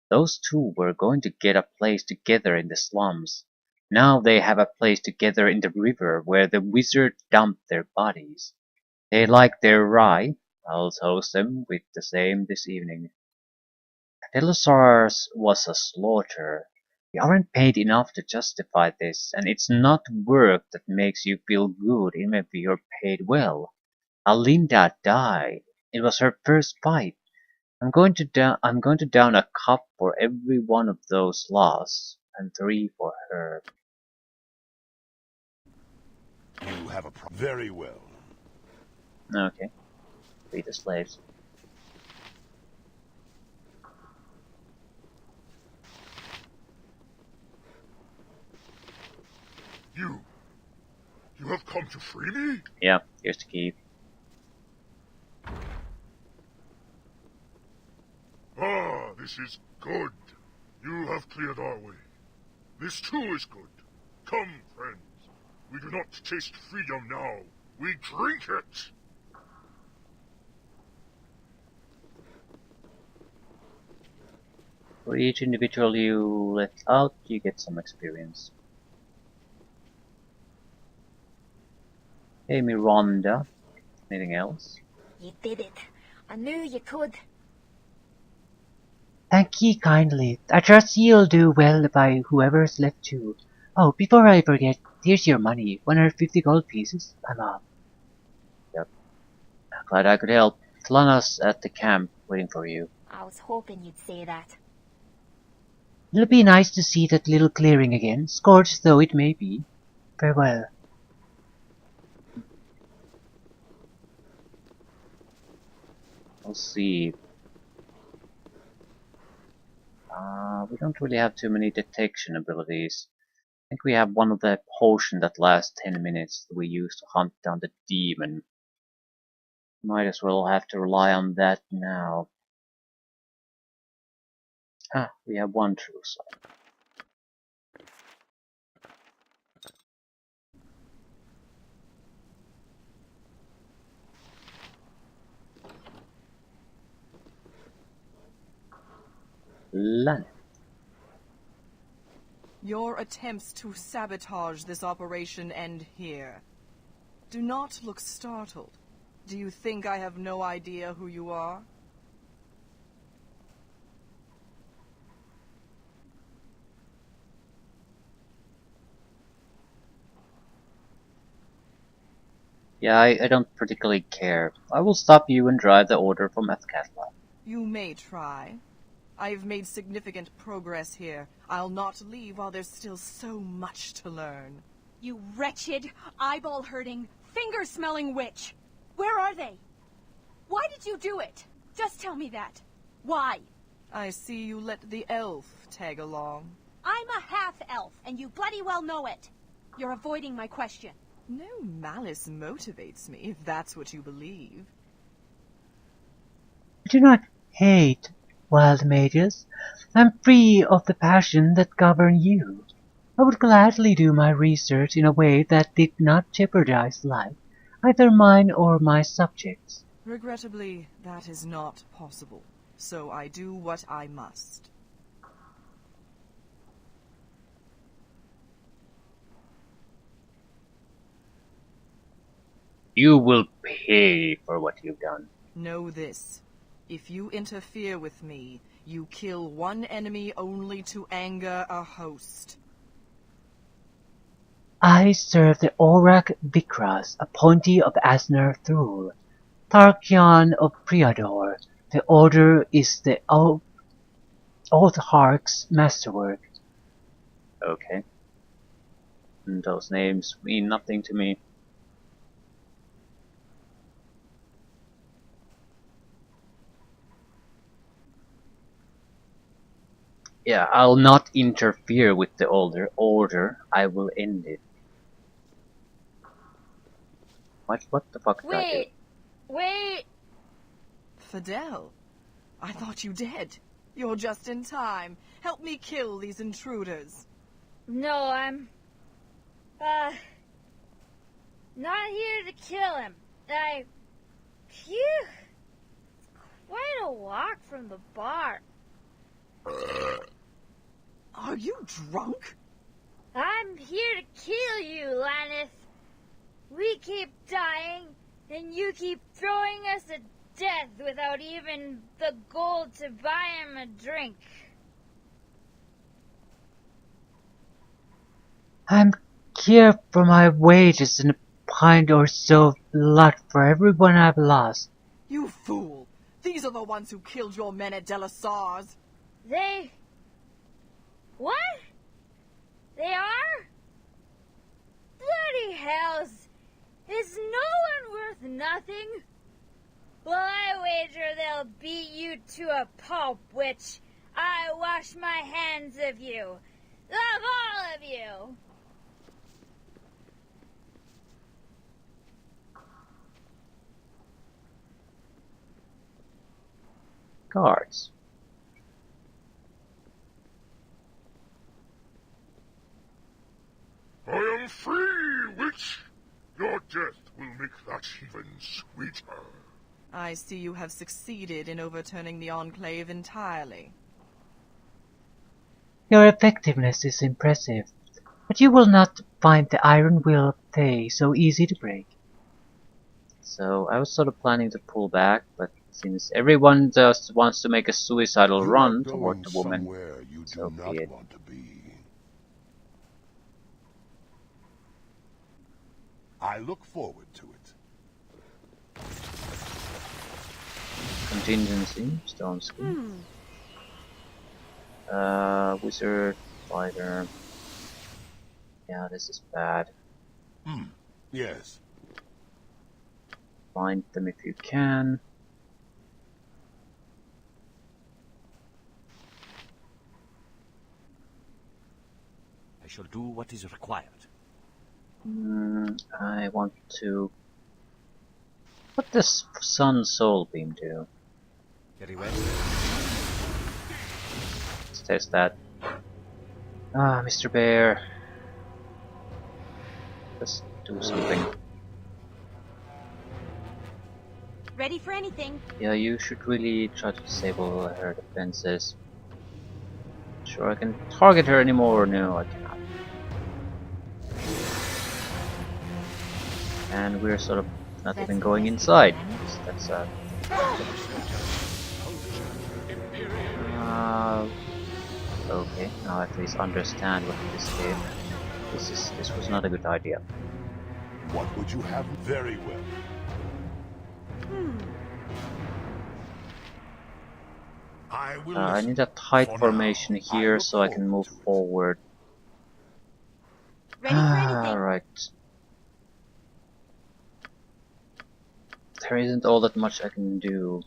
S8: Those two were going to get a place together in the slums. Now they have a place together in the river where the wizard dumped their bodies. They like their rye. I'll toast them with the same this evening. Delusar's was a slaughter. We aren't paid enough to justify this, and it's not work that makes you feel good even if you're paid well. Alinda died. It was her first fight. I'm going to down a cup for every one of those lost, and 3 for her.
S7: You have a very well.
S8: Okay. Free the slaves.
S1: You have come to free me?
S8: Yeah, here's the key.
S1: Ah, this is good. You have cleared our way. This too is good. Come, friends. We do not taste freedom now. We drink it!
S8: For each individual you let out, you get some experience. Hey, Miranda. Anything else?
S4: You did it. I knew you could.
S2: Thank ye kindly. I trust ye'll do well by whoever's left too. Oh, before I forget, here's your money. 150 gold pieces. I'm off.
S8: Yep. Glad I could help. Tlana's at the camp waiting for you.
S4: I was hoping you'd say that.
S2: It'll be nice to see that little clearing again, scorched though it may be. Farewell.
S8: We'll see. We don't really have too many detection abilities. I think we have one of the potion that lasts 10 minutes that we use to hunt down the demon. Might as well have to rely on that now. Ah, we have one true sight. Lan.
S15: Your attempts to sabotage this operation end here. Do not look startled. Do you think I have no idea who you are?
S8: Yeah, I don't particularly care. I will stop you and drive the order from Athkatla.
S15: You may try. I've made significant progress here. I'll not leave while there's still so much to learn.
S9: You wretched, eyeball-hurting, finger-smelling witch! Where are they? Why did you do it? Just tell me that. Why?
S15: I see you let the elf tag along.
S9: I'm a half-elf, and you bloody well know it. You're avoiding my question.
S15: No malice motivates me, if that's what you believe.
S2: I do not hate wild mages. I'm free of the passion that govern you. I would gladly do my research in a way that did not jeopardize life, either mine or my subjects.
S15: Regrettably, that is not possible. So I do what I must.
S8: You will pay for what you've done.
S15: Know this. If you interfere with me, you kill one enemy only to anger a host.
S2: I serve the Aurak Vikras, appointee of Asner Thrul, Tarkion of Priador. The order is the Oathhark's masterwork.
S8: Okay. Those names mean nothing to me. Yeah, I'll not interfere with the older order. I will end it. What the fuck did I do?
S12: Wait!
S15: Fidel, I thought you dead. You're just in time. Help me kill these intruders.
S12: No, I'm... not here to kill him. Phew! It's quite a walk from the bar.
S15: Are you drunk?
S12: I'm here to kill you, Lannis. We keep dying, and you keep throwing us to death without even the gold to buy him a drink.
S2: I'm here for my wages and a pint or so of blood for everyone I've lost.
S15: You fool! These are the ones who killed your men at Delasar's.
S12: They... What? They are? Bloody hells! Is no one worth nothing? Well, I wager they'll beat you to a pulp, which I wash my hands of you. Of all of you!
S8: Guards.
S1: I am free, witch! Your death will make that even sweeter.
S15: I see you have succeeded in overturning the Enclave entirely.
S2: Your effectiveness is impressive, but you will not find the iron will of Thay so easy to break.
S8: So I was sort of planning to pull back, but since everyone just wants to make a suicidal run toward the woman,
S10: you
S8: so
S10: do not
S8: be it.
S10: want to be. I look forward to it.
S8: Contingency, stone skin. Wizard, fighter. Yeah, this is bad.
S10: Yes.
S8: Find them if you can.
S11: I shall do what is required.
S8: I want to... What does Sun Soul Beam do?
S11: Very well.
S8: Let's test that. Ah, Mr. Bear. Let's do something.
S9: Ready for anything.
S8: Yeah, you should really try to disable her defenses. Sure, I can target her anymore. No, I cannot. And we're sort of not even going inside. That's okay, now I at least understand what this did. This was not a good idea.
S10: What would you have? Very well.
S8: I need a tight formation here so I can move forward. Alright. There isn't all that much I can do.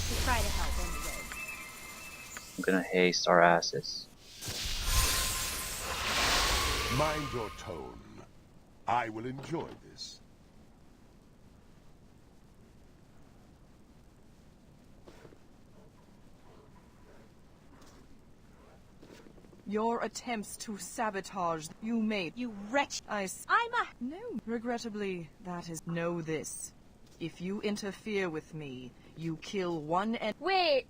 S12: to try to help anyway.
S8: I'm gonna haste our asses.
S16: Mind your tone. I will enjoy this.
S15: Your attempts to sabotage you made.
S9: You wretch!
S15: I'm a... No. Regrettably, that is... Know this. If you interfere with me, you kill one and...
S12: Wait!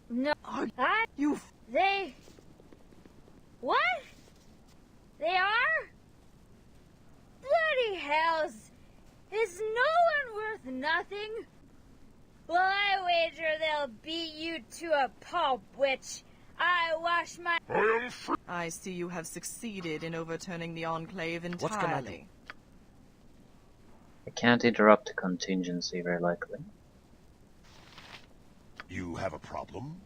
S12: No.
S15: You...
S12: They... What? They are? Bloody hells! Is no one worth nothing? Well, I wager they'll beat you to a pulp, witch. I wash my...
S15: I see you have succeeded in overturning the Enclave entirely.
S11: What can I do?
S8: I can't interrupt the contingency, very likely.
S16: You have a problem?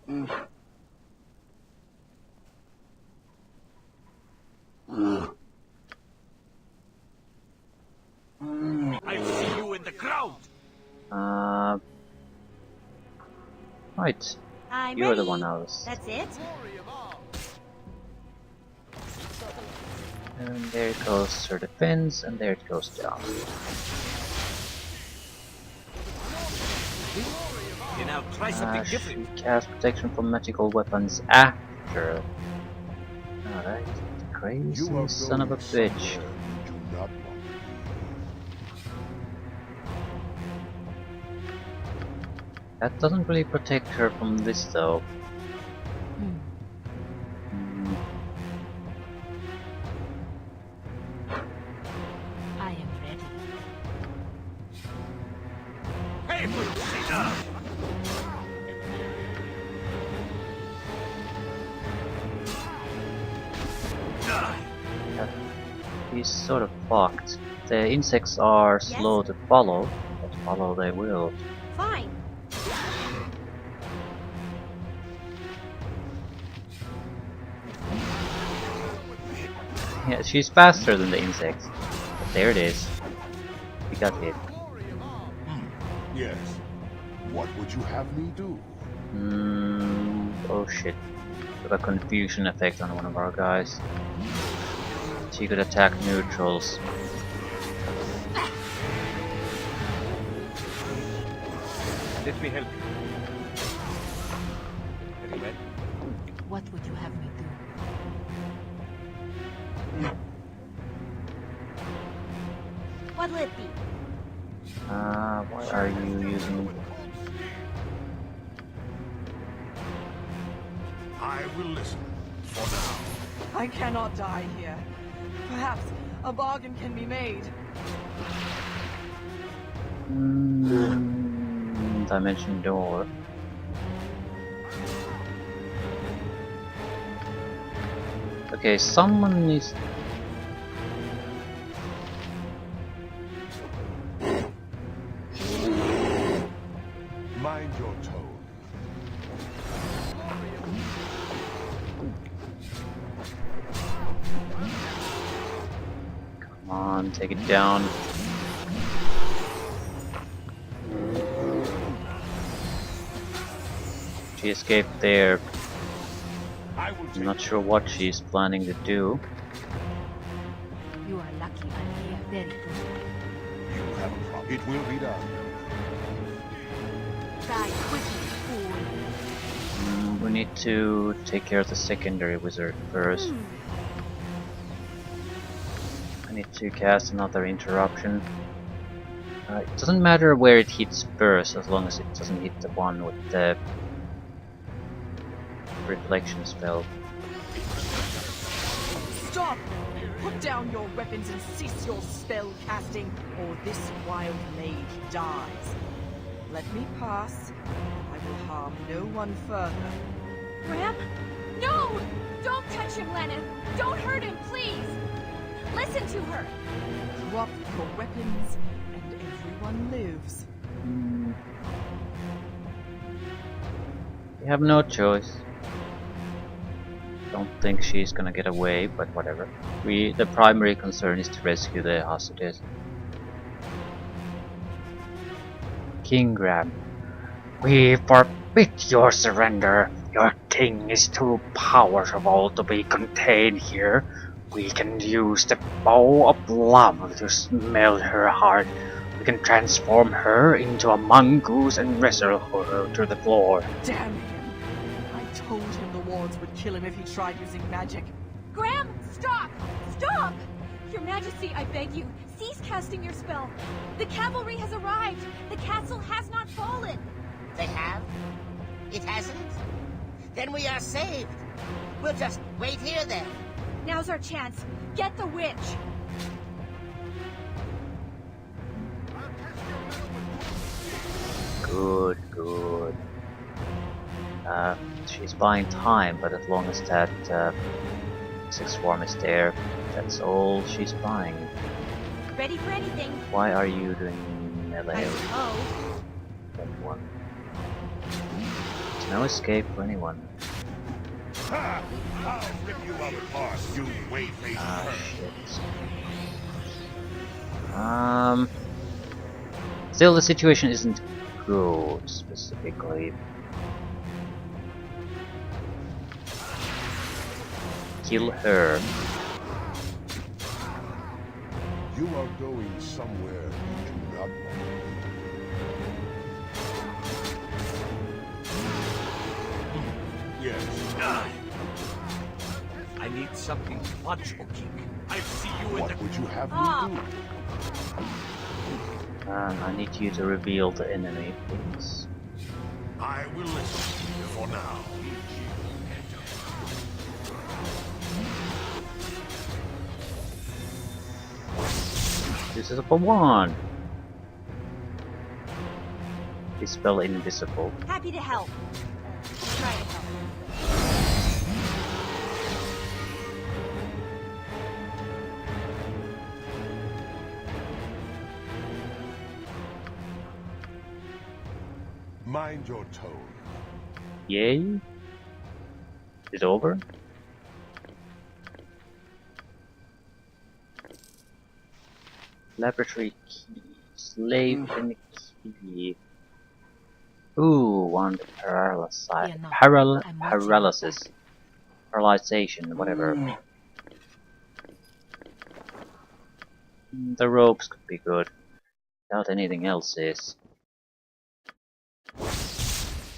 S11: I see you in the crowd.
S8: Right.
S9: I'm
S8: You're
S9: ready.
S8: the one I was.
S9: That's it?
S8: And there it goes her defense, and there it goes down.
S11: You now try something
S8: She
S11: different.
S8: cast protection from magical weapons after. Alright, crazy son of a bitch.
S16: Do not
S8: That doesn't really protect her from this though.
S13: I am ready.
S11: Hey, Caesar!
S8: He's sort of fucked. The insects are slow to follow, but follow they will.
S9: Fine.
S8: Yeah, she's faster than the insects. But there it is. We got hit.
S16: Yes. What would you have me do?
S8: Oh shit. Got a confusion effect on one of our guys. She could attack neutrals.
S11: Let me help you. Very well.
S13: What would you have me do?
S9: What'll it be?
S8: Why are you using...
S16: I will listen. For now.
S15: I cannot die here. Perhaps a bargain can be made.
S8: Dimension door. Okay, someone needs...
S16: Mind your tone.
S8: Come on, take it down. She escaped there. I'm not sure what she's planning to do.
S13: You are lucky I'm here. Very good.
S16: You have a problem. It will be done.
S13: Die quickly, fool.
S8: We need to take care of the secondary wizard first. I need to cast another interruption. It doesn't matter where it hits first, as long as it doesn't hit the one with the reflection spell.
S15: Stop! Put down your weapons and cease your spell casting, or this wild mage dies. Let me pass. I will harm no one further.
S9: Ram? No! Don't touch him, Lennon! Don't hurt him, please! Listen to her!
S15: Drop your weapons, and everyone lives.
S8: We have no choice. Don't think she's gonna get away, but whatever. The primary concern is to rescue the hostages. King Grab. We forbid your surrender. Your king is too powerful to be contained here. We can use the bow of love to smelt her heart. We can transform her into a mongoose and wrestle her to the floor.
S15: Damn him! I told him the wards would kill him if he tried using magic.
S9: Graham, stop! Stop! Your Majesty, I beg you, cease casting your spell. The cavalry has arrived. The castle has not fallen.
S3: They have? It hasn't? Then we are saved. We'll just wait here then.
S9: Now's our chance. Get the witch.
S2: Good, good. She's buying time, but as long as that sixth form is there, that's all she's buying.
S9: Ready for anything.
S2: Why are you doing melee?
S9: Oh.
S2: That one. There's no escape for anyone.
S16: Ha! I'll rip you apart, you way-faced
S2: shit. Still, the situation isn't good, specifically. Kill her.
S16: You are going somewhere you do not want.
S11: Yes. I need something to punch, O King. I see you in the...
S16: What would you have me do?
S2: I need you to reveal the enemy, please.
S16: I will listen to you for now.
S2: This is for one. Dispel invisible.
S9: Happy to help. Try to help.
S16: Mind your tone.
S2: Yay? Is it over? Laboratory key. Slave and key. Ooh, one paralysis. Paralysis. Paralyzation, whatever. The ropes could be good. Without anything else is.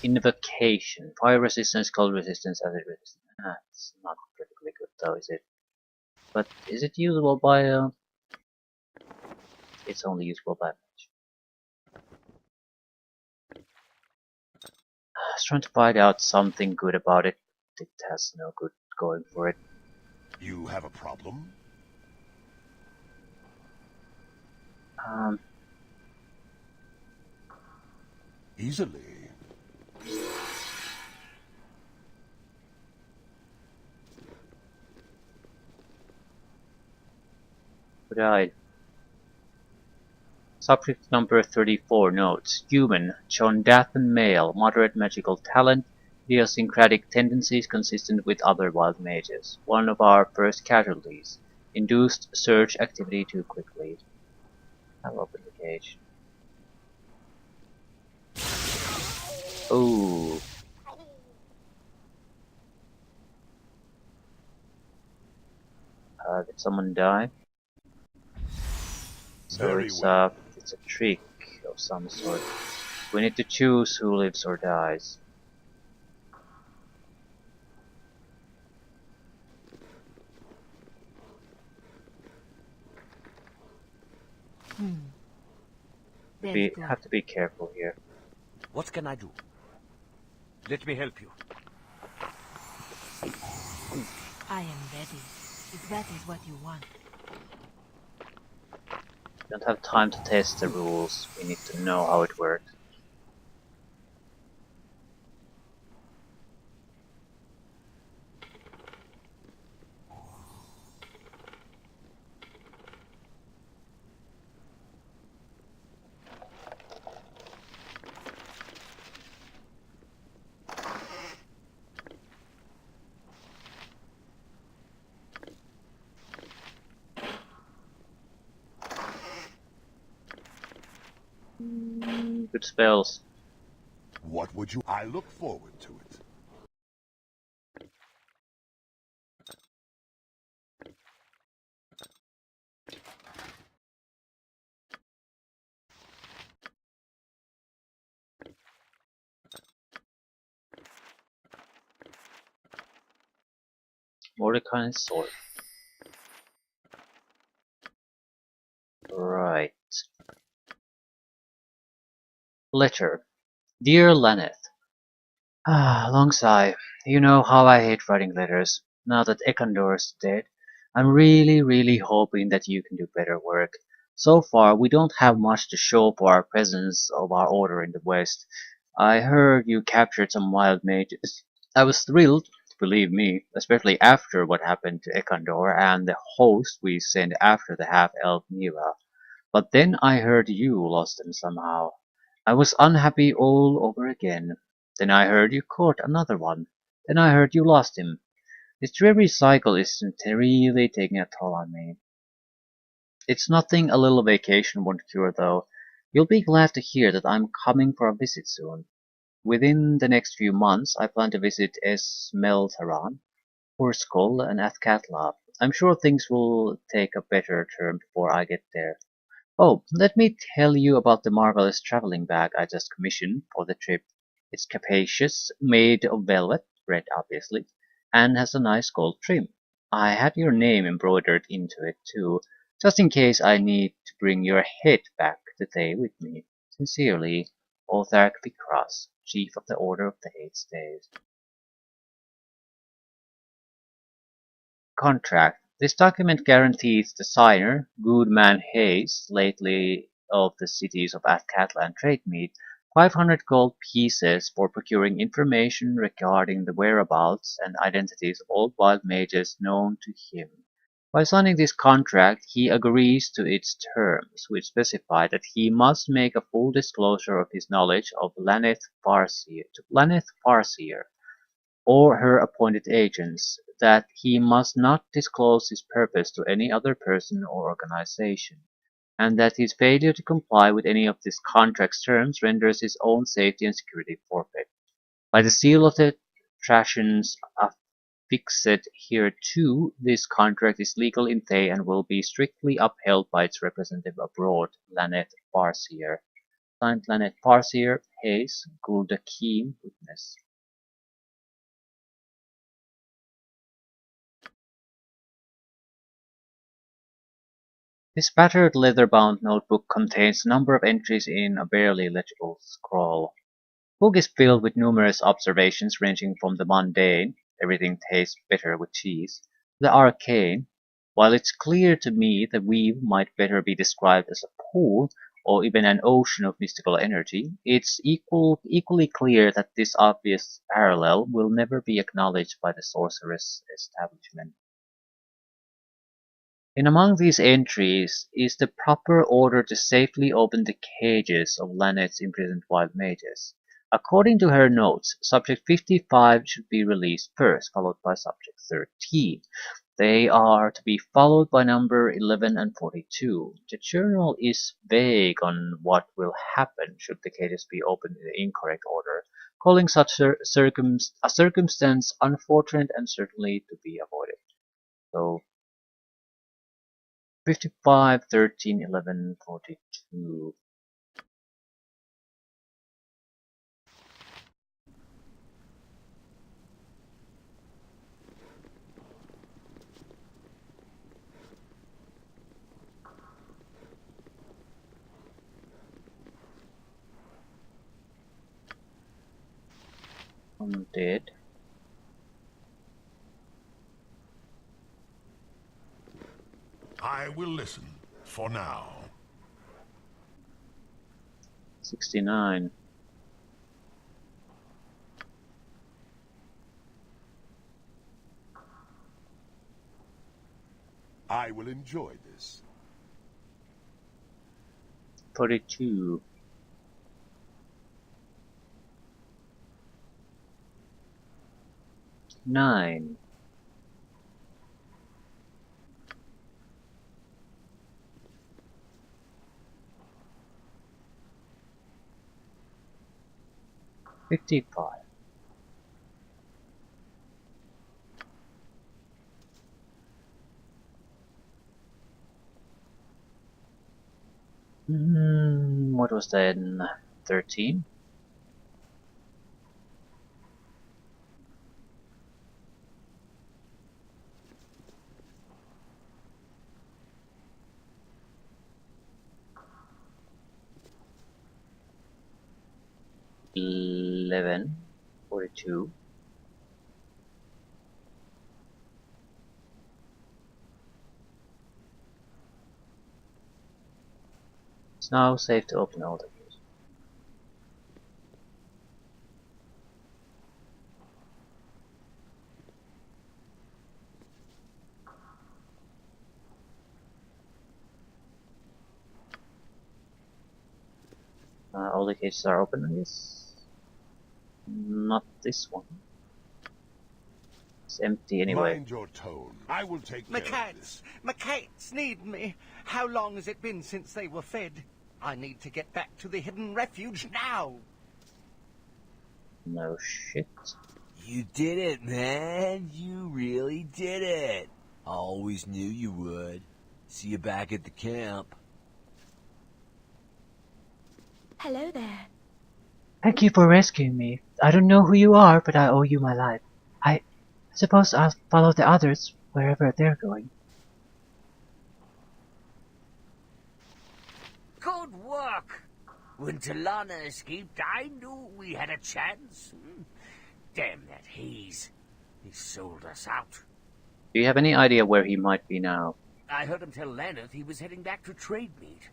S2: Invocation. Fire resistance, cold resistance, acid resistance. That's not particularly good though, is it? But is it usable by It's only usable by match. I was trying to find out something good about it. It has no good going for it.
S16: You have a problem? Easily.
S2: Right. Subject number 34 notes. Human, John Dathan male, moderate magical talent, idiosyncratic tendencies consistent with other wild mages. One of our first casualties. Induced search activity too quickly. I'll open the cage. Ooh. Did someone die? So it's a trick of some sort. We need to choose who lives or dies. We have to be careful here.
S11: What can I do? Let me help you.
S13: I am ready, if that is what you want.
S2: We don't have time to test the rules. We need to know how it works.
S8: Good spells.
S16: What would you... I look forward to it.
S8: Mordecai's sword. Right. Letter. Dear Lanneth. Long sigh. You know how I hate writing letters. Now that Ekandor's dead, I'm really hoping that you can do better work. So far, we don't have much to show for our presence of our order in the West. I heard you captured some wild mages. I was thrilled, believe me, especially after what happened to Ekandor and the host we sent after the half-elf Neera. But then I heard you lost them somehow. I was unhappy all over again. Then I heard you caught another one. Then I heard you lost him. This dreary cycle isn't really taking a toll on me. It's nothing a little vacation won't cure, though. You'll be glad to hear that I'm coming for a visit soon. Within the next few months, I plan to visit Esmeltaran, Skull, and Athkatla. I'm sure things will take a better turn before I get there. Oh, let me tell you about the marvelous traveling bag I just commissioned for the trip. It's capacious, made of velvet, red obviously, and has a nice gold trim. I had your name embroidered into it too, just in case I need to bring your head back to stay with me. Sincerely, Othark Vicross, Chief of the Order of the Eight Staves. Contract. This document guarantees the signer, Goodman Hayes, lately of the cities of Athkatla and Trademead, 500 gold pieces for procuring information regarding the whereabouts and identities of all wild mages known to him. By signing this contract, he agrees to its terms, which specify that he must make a full disclosure of his knowledge of Lanneth Farseer, or her appointed agents, that he must not disclose his purpose to any other person or organization, and that his failure to comply with any of this contract's terms renders his own safety and security forfeit. By the seal of the Thracians affixed hereto, this contract is legal in Thay and will be strictly upheld by its representative abroad, Lanneth Farseer. Signed Lanneth Farseer, Hayes, Guldakim, witness. This battered leather-bound notebook contains a number of entries in a barely legible scrawl. The book is filled with numerous observations ranging from the mundane, everything tastes better with cheese, to the arcane. While it's clear to me that weave might better be described as a pool, or even an ocean of mystical energy, it's equally clear that this obvious parallel will never be acknowledged by the sorceress establishment. In among these entries is the proper order to safely open the cages of Lanneth's imprisoned wild mages. According to her notes, Subject 55 should be released first, followed by Subject 13. They are to be followed by number 11 and 42. The journal is vague on what will happen should the cages be opened in the incorrect order, calling such a circumstance unfortunate and certainly to be avoided. So 55, 13, 11, 42. I'm dead.
S16: I will listen, for now.
S8: 69.
S16: I will enjoy this.
S8: 42. 9.
S2: 55. What was that? 13? $11, 42. It's now safe to open all the gates. All the cages are open, I guess. Not this one. It's empty anyway.
S16: Mind your tone. I will take care of this.
S3: My cats need me. How long has it been since they were fed? I need to get back to the hidden refuge now.
S2: No shit.
S17: You did it, man. You really did it. I always knew you would. See you back at the camp.
S4: Hello there.
S2: Thank you for rescuing me. I don't know who you are, but I owe you my life. I suppose I'll follow the others wherever they're going.
S11: Good work! When Talana escaped, I knew we had a chance. Damn that Hayes. He sold us out.
S2: Do you have any idea where he might be now?
S11: I heard him tell Laneth he was heading back to trade meet.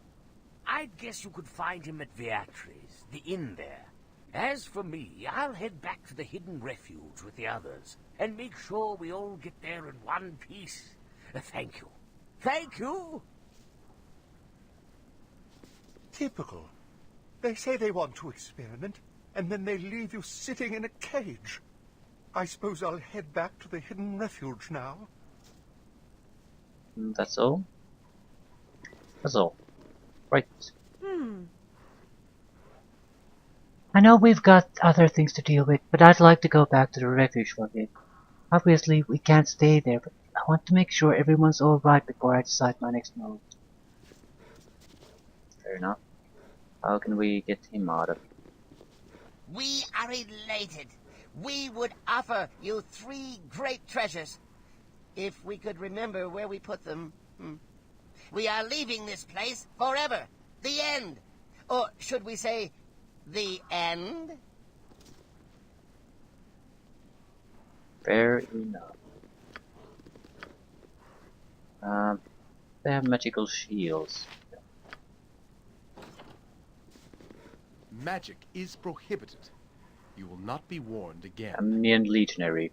S11: I'd guess you could find him at Beatrice, the inn there. As for me, I'll head back to the hidden refuge with the others, and make sure we all get there in one piece. Thank you. Thank you!
S7: Typical. They say they want to experiment, and then they leave you sitting in a cage. I suppose I'll head back to the hidden refuge now.
S2: That's all? That's all. Right. I know we've got other things to deal with, but I'd like to go back to the refuge for a bit. Obviously, we can't stay there, but I want to make sure everyone's alright before I decide my next move. Fair enough. How can we get him out of here?
S3: We are elated. We would offer you 3 great treasures. If we could remember where we put them. We are leaving this place forever. The end. Or should we say, the end?
S2: Fair enough. They have magical shields.
S18: Magic is prohibited. You will not be warned again.
S8: Amnian Legionary.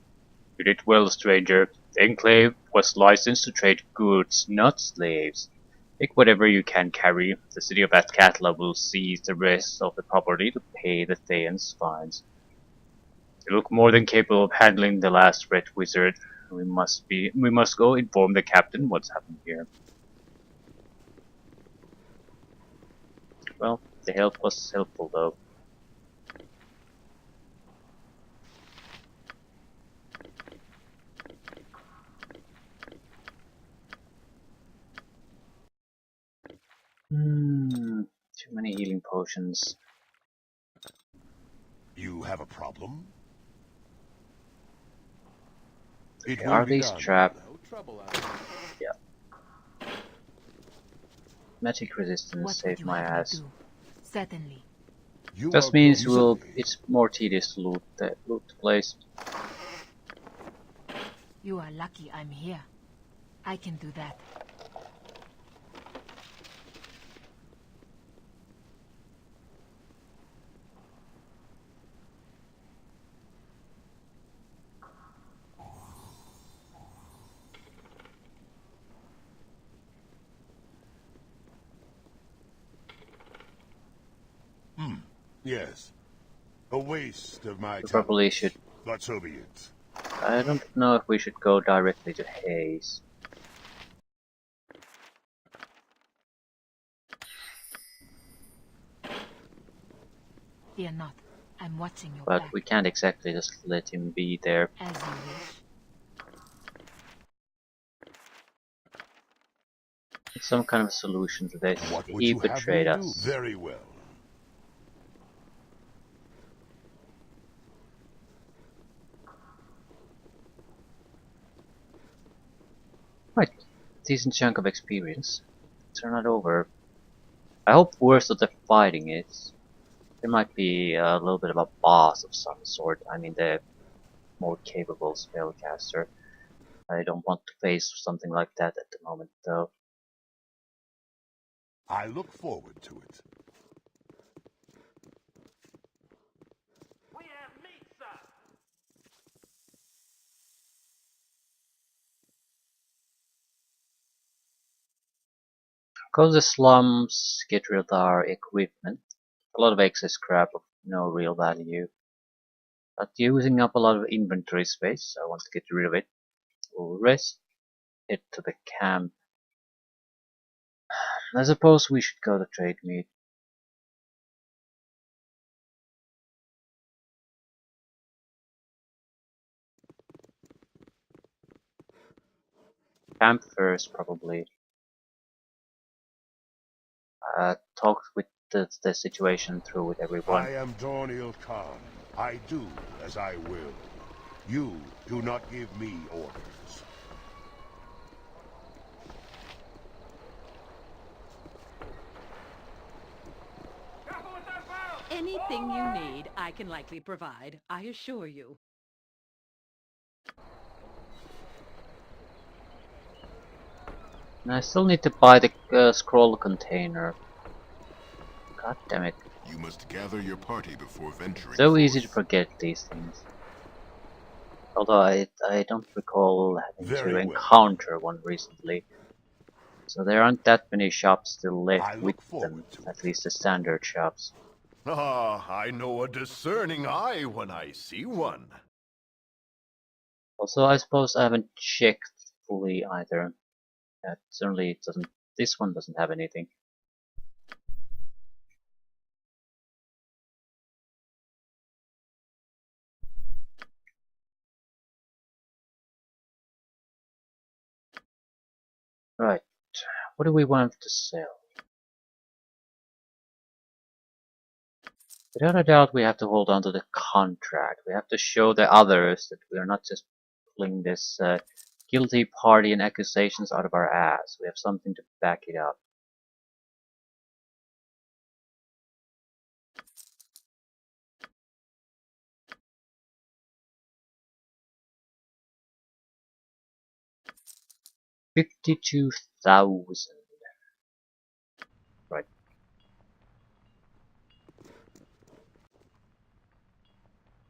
S8: You did well, stranger. The Enclave was licensed to trade goods, not slaves. Take whatever you can carry. The city of Athkatla will seize the rest of the property to pay the Thayans' fines. You look more than capable of handling the last red wizard. We must go inform the captain what's happened here. Well, the help was helpful though. Too many healing potions.
S16: You have a problem?
S2: Okay, are these trapped? Yeah. Magic resistance saved my ass.
S4: Certainly.
S2: Just means it's more tedious to loot the place.
S13: You are lucky I'm here. I can do that.
S16: Yes. A waste of my
S2: We
S16: time.
S2: probably should.
S16: But so be it.
S2: I don't know if we should go directly to Hayes.
S13: Fear not. I'm watching your
S2: But
S13: back.
S2: we can't exactly just let him be there.
S13: As you wish.
S2: Some kind of solution to this.
S16: What would
S2: He
S16: you have me
S2: betrayed
S16: do?
S2: us.
S16: Very well.
S2: Right, decent chunk of experience. Turn it over. I hope worst of the fighting is there might be a little bit of a boss of some sort. I mean, the more capable spellcaster. I don't want to face something like that at the moment, though.
S16: I look forward to it.
S2: Go to the slums, get rid of our equipment. A lot of excess crap of no real value. But using up a lot of inventory space, so I want to get rid of it. We'll rest, head to the camp. I suppose we should go to trade meet. Camp first, probably. Talk with the situation through with everyone.
S16: I am Dorniel Khan. I do as I will. You do not give me orders.
S15: Anything you need, I can likely provide, I assure you.
S2: And I still need to buy the scroll container. God damn it.
S10: You must gather your party before venturing
S2: So
S10: forth.
S2: easy to forget these things. Although I don't recall having to encounter one recently. So there aren't that many shops still left with them, at least the standard shops.
S14: Ah, I know a discerning eye when I see one.
S2: Also, I suppose I haven't checked fully either. Certainly it doesn't. This one doesn't have anything. Right. What do we want to sell? Without a doubt, we have to hold on to the contract. We have to show the others that we are not just pulling this guilty party and accusations out of our ass. We have something to back it up. $52,000. Right.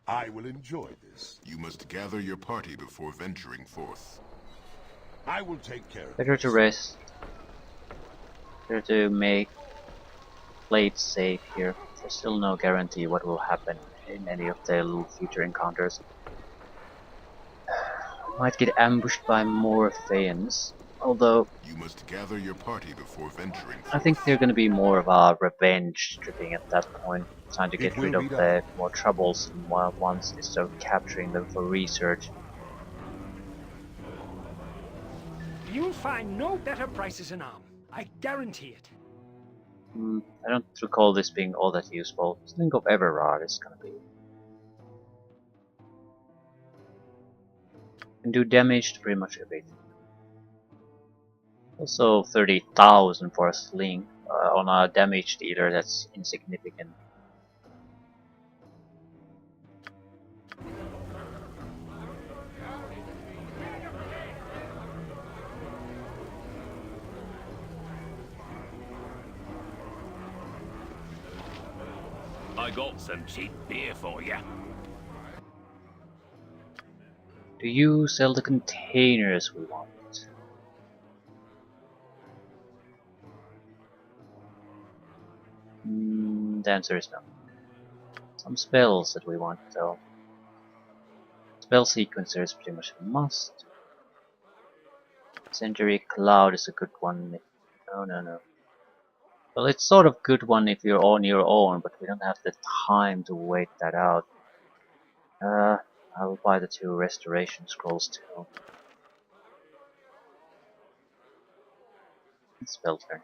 S16: I will enjoy this.
S10: You must gather your party before venturing forth.
S16: I will take care of
S2: Better to rest. Better to play it safe here. There's still no guarantee what will happen in any of the future encounters. Might get ambushed by more Thaans, although
S10: you must gather your party before venturing forth.
S2: I think they're gonna be more of a revenge stripping at that point, trying to get rid of the more troublesome wild ones instead of capturing them for research.
S19: You'll find no better prices in Arm. I guarantee it.
S2: I don't recall this being all that useful. Think of Everard is gonna be. Can do damage to pretty much everything. Also 30,000 for a sling. On a damage dealer, that's insignificant.
S11: I got some cheap beer for you.
S2: Do you sell the containers we want? The answer is no. Some spells that we want though. Spell sequencer is pretty much a must. Century Cloud is a good one. No. Well, it's sort of good one if you're on your own, but we don't have the time to wait that out. I'll buy the 2 restoration scrolls too. Spell turn.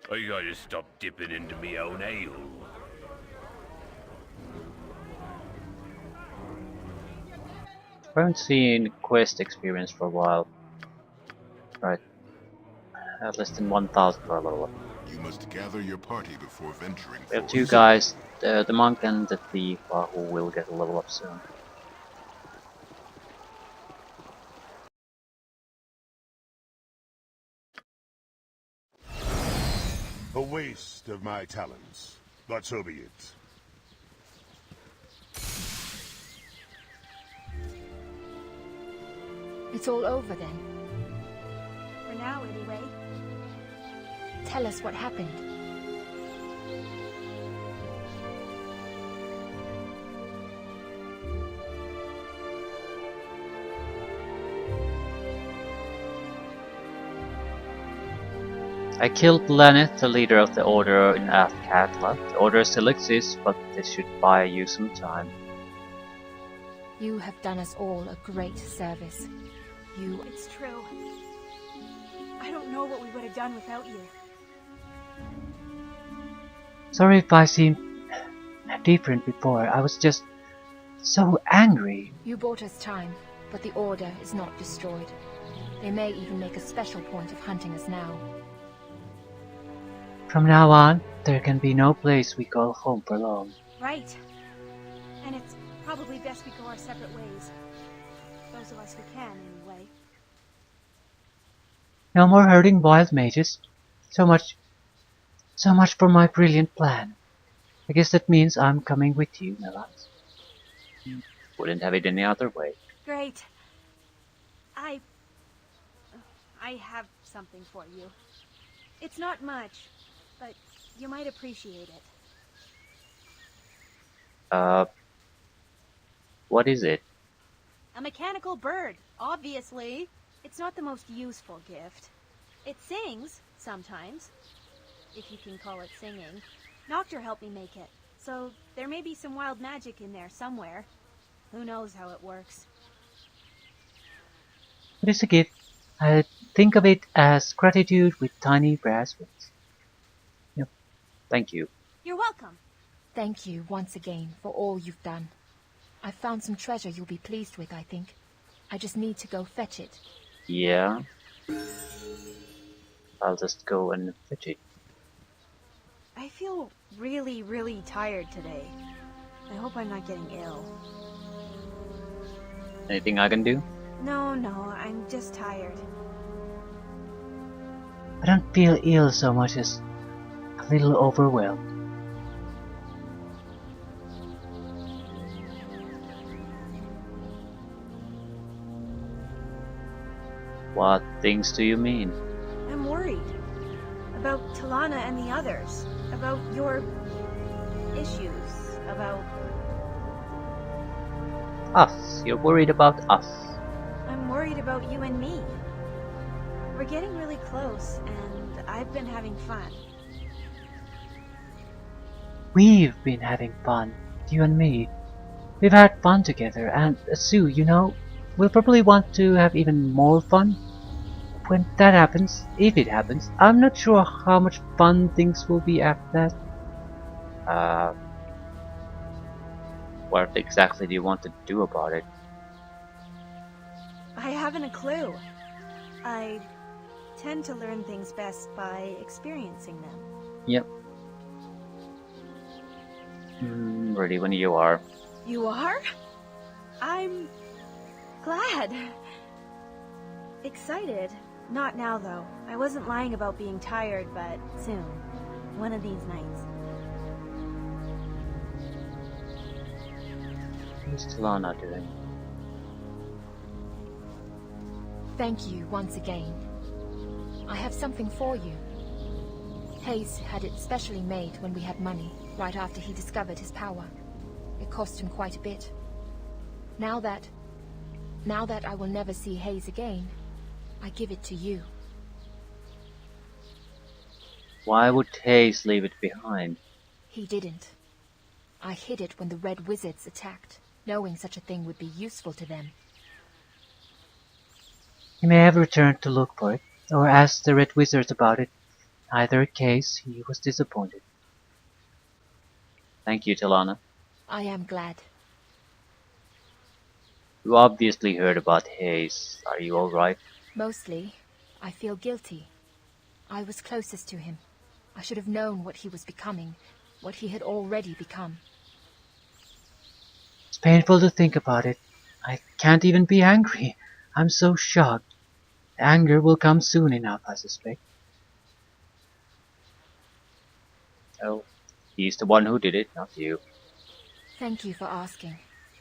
S11: I gotta stop dipping into me own ale.
S2: I haven't seen quest experience for a while. Right. Less than 1000 for a level up.
S10: You must gather your party before venturing
S2: We have
S10: forth.
S2: 2 guys, the monk and the thief, who will get a level up soon.
S16: A waste of my talents, but so be it.
S5: It's all over then.
S9: For now, anyway.
S5: Tell us what happened.
S2: I killed Lenneth, the leader of the Order in Athkatla. The Order still exists, but this should buy you some time.
S5: You have done us all a great service.
S9: It's true. I don't know what we would have done without you.
S2: Sorry if I seemed different before. I was just so angry.
S5: You bought us time, but the Order is not destroyed. They may even make a special point of hunting us now.
S2: From now on, there can be no place we call home for long.
S9: Right. And it's probably best we go our separate ways. Those of us who can, anyway.
S2: No more hurting wild mages. So much for my brilliant plan. I guess that means I'm coming with you, Neera. Wouldn't have it any other way.
S9: Great. I have something for you. It's not much, but you might appreciate it.
S2: What is it?
S9: A mechanical bird, obviously. It's not the most useful gift. It sings, sometimes. If you can call it singing. Noctur helped me make it, so there may be some wild magic in there somewhere. Who knows how it works.
S2: It is a gift. I think of it as gratitude with tiny brass wings. Yep. Thank you.
S9: You're welcome.
S5: Thank you once again for all you've done. I found some treasure you'll be pleased with, I think. I just need to go fetch it.
S2: Yeah. I'll just go and fetch it.
S9: I feel really, really tired today. I hope I'm not getting ill.
S2: Anything I can do?
S9: No, I'm just tired.
S2: I don't feel ill so much as a little overwhelmed. What things do you mean?
S9: I'm worried. About Talana and the others. About your issues. About...
S2: Us. You're worried about us.
S9: I'm worried about you and me. We're getting really close, and I've been having fun.
S2: We've been having fun, you and me. We've had fun together, and Sue, you know, we'll probably want to have even more fun. When that happens, if it happens, I'm not sure how much fun things will be after that. What exactly do you want to do about it?
S9: I haven't a clue. I tend to learn things best by experiencing them.
S2: Yep. Ready when you are.
S9: You are? I'm glad. Excited. Not now, though. I wasn't lying about being tired, but soon. One of these nights.
S2: What's Talana doing?
S5: Thank you once again. I have something for you. Hayes had it specially made when we had money, right after he discovered his power. It cost him quite a bit. Now that I will never see Hayes again, I give it to you.
S2: Why would Hayes leave it behind?
S5: He didn't. I hid it when the Red Wizards attacked, knowing such a thing would be useful to them.
S2: He may have returned to look for it, or asked the Red Wizards about it. Either case, he was disappointed. Thank you, Talana.
S5: I am glad.
S2: You obviously heard about Hayes. Are you alright?
S5: Mostly, I feel guilty. I was closest to him. I should have known what he was becoming, what he had already become.
S2: It's painful to think about it. I can't even be angry. I'm so shocked. The anger will come soon enough, I suspect. Oh, he's the one who did it, not you.
S5: Thank you for asking.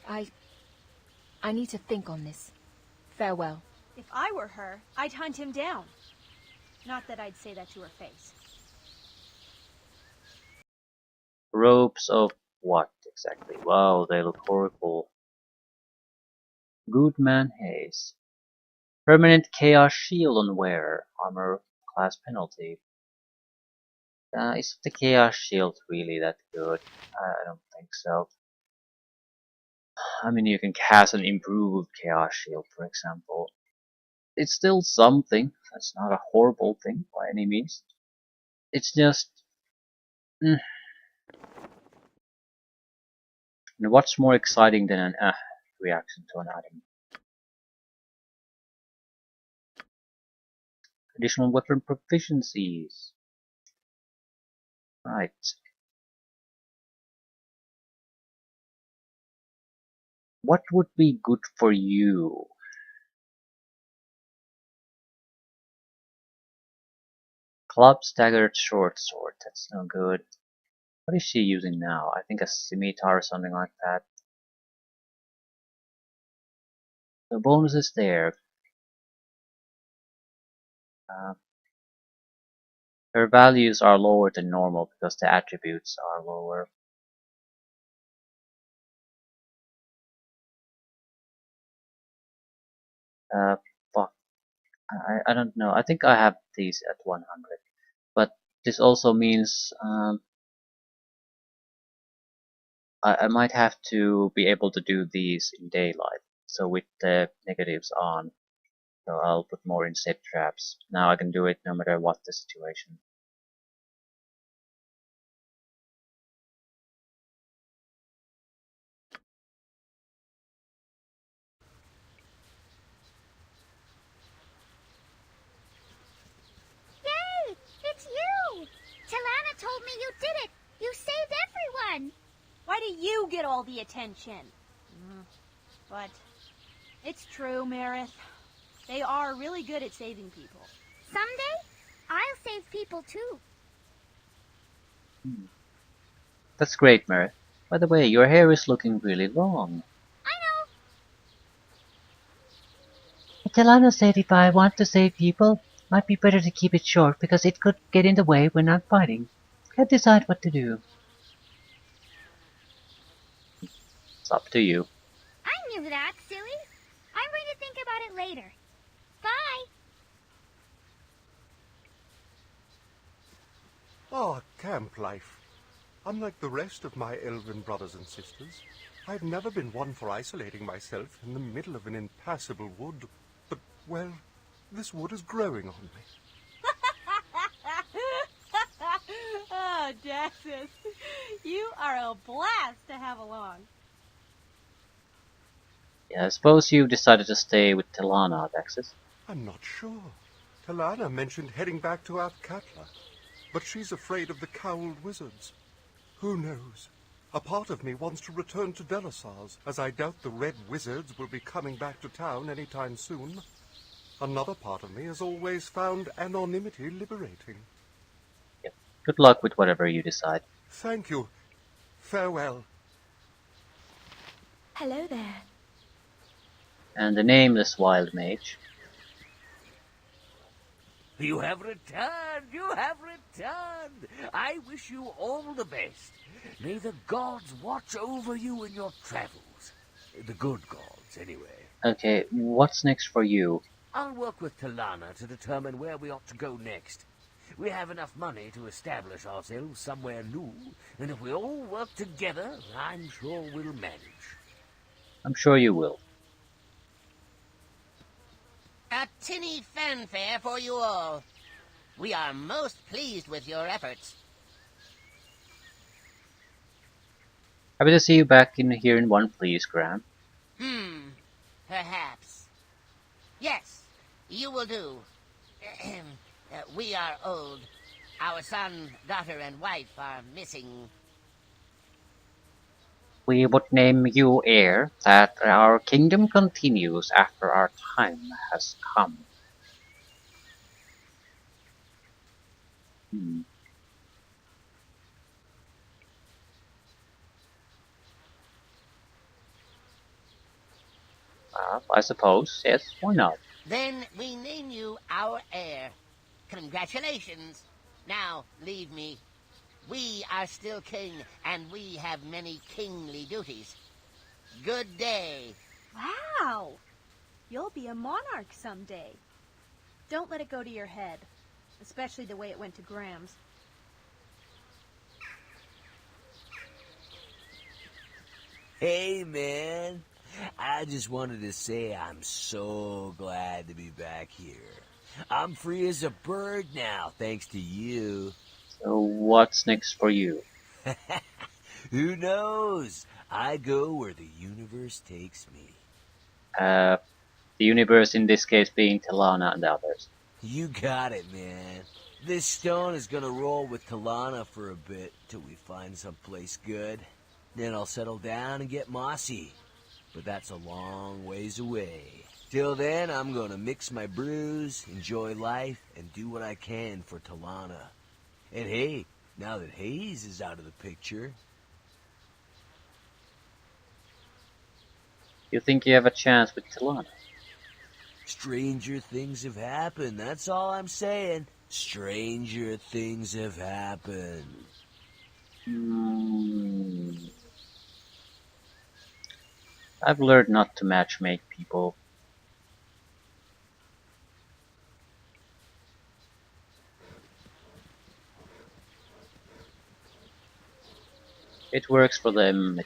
S5: I need to think on this. Farewell.
S9: If I were her, I'd hunt him down. Not that I'd say that to her face.
S2: Ropes of what exactly? Wow, they look horrible. Goodman Hayes. Permanent Chaos Shield on wearer. Armor class penalty. Is the Chaos Shield really that good? I don't think so. I mean, you can cast an improved Chaos Shield, for example. It's still something. That's not a horrible thing by any means. It's just... And what's more exciting than an reaction to an item? Additional weapon proficiencies. Right. What would be good for you? Club staggered short sword. That's no good. What is she using now? I think a scimitar or something like that. The bonus is there. Her values are lower than normal because the attributes are lower. Fuck. I don't know. I think I have these at 100. But this also means I might have to be able to do these in daylight. So with the negatives on. So I'll put more in set traps. Now I can do it no matter what the situation.
S12: Yay! It's you! Talana told me you did it! You saved everyone!
S9: Why do you get all the attention? But it's true, Meredith. They are really good at saving people.
S12: Someday, I'll save people too.
S2: That's great, Merit. By the way, your hair is looking really long.
S12: I know.
S2: Talana said if I want to save people, might be better to keep it short because it could get in the way when I'm fighting. Can't decide what to do. It's up to you.
S12: I knew that, silly. I'm going to think about it later. Bye.
S7: Ah, camp life. Unlike the rest of my elven brothers and sisters, I've never been one for isolating myself in the middle of an impassable wood. But, well, this wood is growing on me.
S9: Oh, Daxus, you are a blast to have along.
S2: Yeah, I suppose you decided to stay with Talana, Daxus.
S7: I'm not sure. Talana mentioned heading back to Athkatla, but she's afraid of the cowled wizards. Who knows? A part of me wants to return to Delasar's, as I doubt the Red Wizards will be coming back to town anytime soon. Another part of me has always found anonymity liberating.
S2: Yep. Good luck with whatever you decide.
S7: Thank you. Farewell.
S5: Hello there.
S2: And the nameless wild mage.
S11: You have returned! You have returned! I wish you all the best. May the gods watch over you in your travels. The good gods, anyway.
S2: Okay, what's next for you?
S11: I'll work with Talana to determine where we ought to go next. We have enough money to establish ourselves somewhere new, and if we all work together, I'm sure we'll manage.
S2: I'm sure you will.
S3: A tinny fanfare for you all. We are most pleased with your efforts.
S2: Happy to see you back in here in one piece, Graham.
S3: Perhaps. Yes, you will do. We are old. Our son, daughter, and wife are missing.
S2: We would name you heir, that our kingdom continues after our time has come. I suppose, yes, why not?
S3: Then we name you our heir. Congratulations. Now, leave me. We are still king, and we have many kingly duties. Good day.
S9: Wow! You'll be a monarch someday. Don't let it go to your head, especially the way it went to Graham's.
S17: Hey, man. I just wanted to say I'm so glad to be back here. I'm free as a bird now, thanks to you.
S2: So what's next for you?
S17: Who knows? I go where the universe takes me.
S2: The universe in this case being Talana and the others.
S17: You got it, man. This stone is gonna roll with Talana for a bit till we find someplace good. Then I'll settle down and get mossy. But that's a long ways away. Till then, I'm gonna mix my brews, enjoy life, and do what I can for Talana. And hey, now that Hayes is out of the picture...
S2: You think you have a chance with Talana?
S17: Stranger things have happened, that's all I'm saying. Stranger things have happened.
S2: I've learned not to matchmake people. It works for them,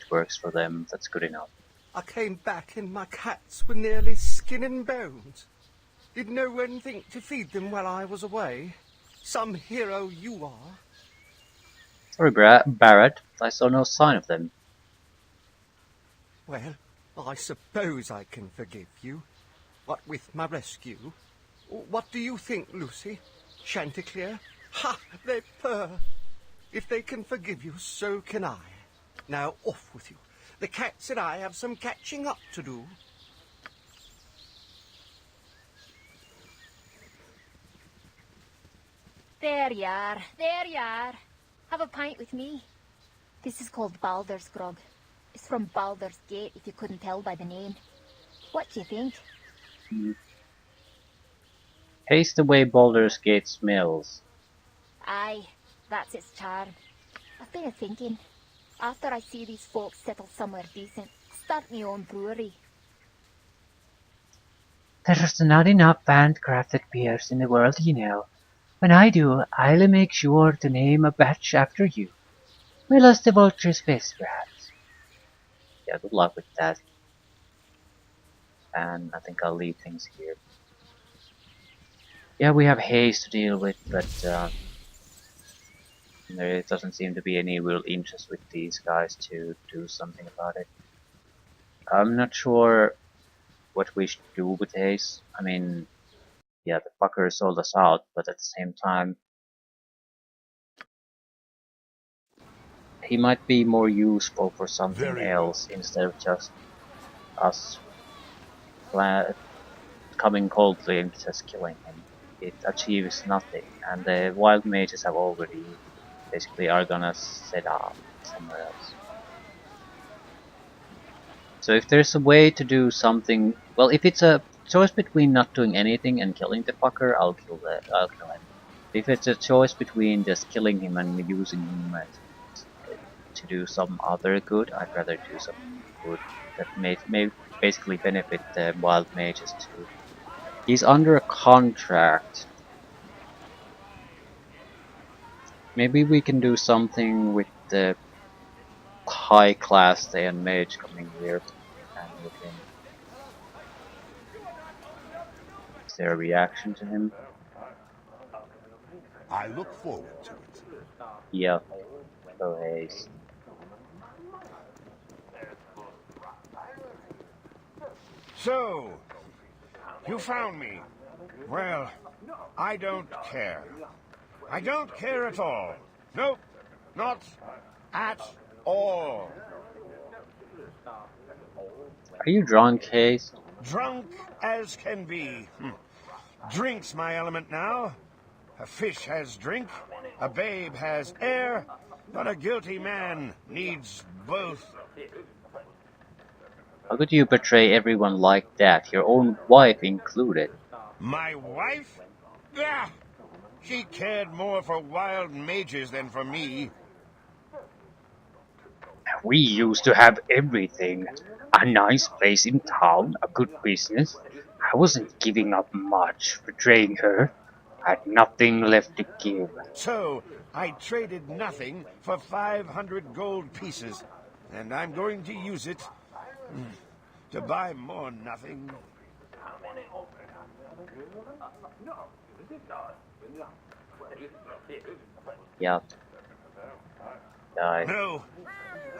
S2: that's good enough.
S7: I came back and my cats were nearly skin and bones. Didn't know anything to feed them while I was away. Some hero you are.
S2: Sorry, Barrett, I saw no sign of them.
S7: Well, I suppose I can forgive you. What with my rescue. What do you think, Lucy? Chanticleer? Ha! They purr. If they can forgive you, so can I. Now off with you. The cats and I have some catching up to do.
S4: There you are, there you are. Have a pint with me. This is called Baldur's Grog. It's from Baldur's Gate, if you couldn't tell by the name. What do you think?
S2: Taste the way Baldur's Gate smells.
S4: Aye, that's its charm. I've been thinking, after I see these folks settle somewhere decent, start my own brewery.
S2: There's not enough handcrafted beers in the world, you know. When I do, I'll make sure to name a batch after you. We'll ask the vulture's best, perhaps. Yeah, good luck with that. And I think I'll leave things here. Yeah, we have haze to deal with, but there doesn't seem to be any real interest with these guys to do something about it. I'm not sure what we should do with haze. I mean, yeah, the fucker sold us out, but at the same time, he might be more useful for something else instead of just us coming coldly and just killing him. It achieves nothing, and the wild mages have already basically are gonna set up somewhere else. So if there's a way to do something, well, if it's a choice between not doing anything and killing the fucker, I'll kill him. If it's a choice between just killing him and using him to do some other good, I'd rather do some good that may basically benefit the wild mages too. He's under a contract. Maybe we can do something with the high class day and mage coming here and with him. Is there a reaction to him?
S16: I look forward to it.
S2: Yeah. So Hayes.
S6: So, you found me. Well, I don't care. I don't care at all. Nope, not at all.
S2: Are you drunk, Hayes?
S6: Drunk as can be. Drink's my element now. A fish has drink, a babe has air, but a guilty man needs both.
S2: How could you betray everyone like that, your own wife included?
S6: My wife? Ah, she cared more for wild mages than for me.
S8: We used to have everything. A nice place in town, a good business. I wasn't giving up much, betraying her. I had nothing left to give.
S6: So, I traded nothing for 500 gold pieces, and I'm going to use it to buy more nothing.
S2: Yep. Die.
S6: No,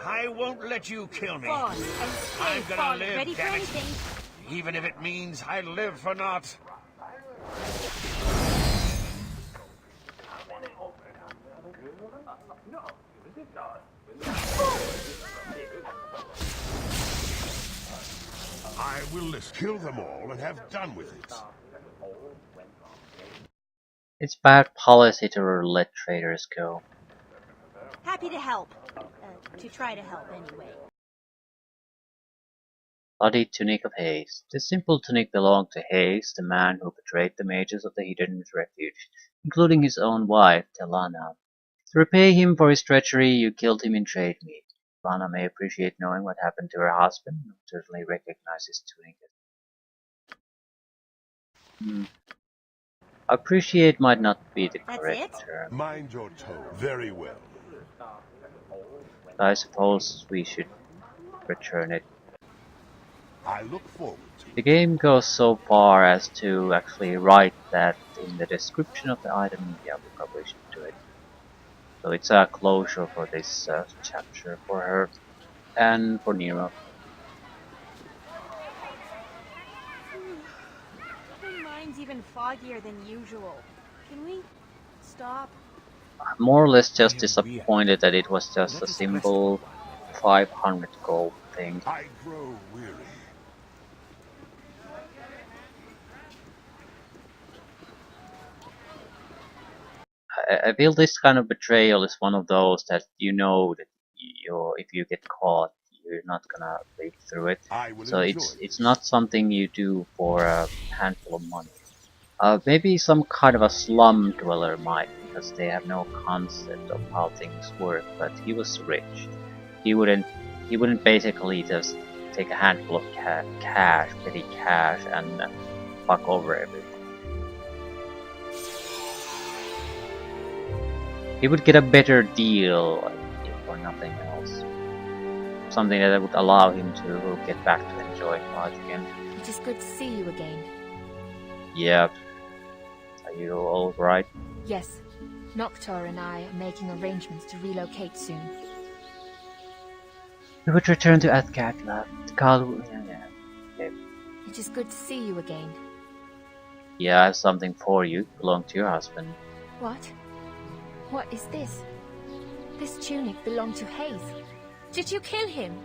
S6: I won't let you kill me.
S9: Boss,
S6: I'm gonna live,
S9: ready for
S6: damn it.
S9: anything.
S6: Even if it means I live for naught.
S16: I will listen. Kill them all and have done with it.
S2: It's bad policy to let traders go.
S9: Happy to help. To try to help anyway.
S2: Bloody tunic of Hayes. This simple tunic belonged to Hayes, the man who betrayed the mages of the Hidden Refuge, including his own wife, Telana. To repay him for his treachery, you killed him in trade meat. Telana may appreciate knowing what happened to her husband, and certainly recognize his tunic. Appreciate might not be the correct term.
S16: Mind your tone. Very well.
S2: I suppose we should return it.
S16: I look forward to
S2: The game goes so far as to actually write that in the description of the item. Yeah, we probably should do it. So it's a closure for this chapter for her and for Neera.
S9: My mind's even foggier than usual. Can we stop?
S2: I'm more or less just disappointed that it was just a simple 500 gold thing.
S16: I grow weary.
S2: I feel this kind of betrayal is one of those that you know that if you get caught, you're not gonna live through it. So it's not something you do for a handful of money. Maybe some kind of a slum dweller might, because they have no concept of how things work. But he was rich. He wouldn't basically just take a handful of cash, petty cash, and fuck over everything. He would get a better deal if for nothing else. Something that would allow him to get back to enjoying life again.
S4: It is good to see you again.
S2: Yeah. Are you alright?
S4: Yes. Noctur and I are making arrangements to relocate soon.
S2: We would return to Athkatla. Okay.
S4: It is good to see you again.
S2: Yeah, I have something for you. Belonged to your husband.
S4: What? What is this? This tunic belonged to Hayes. Did you kill him?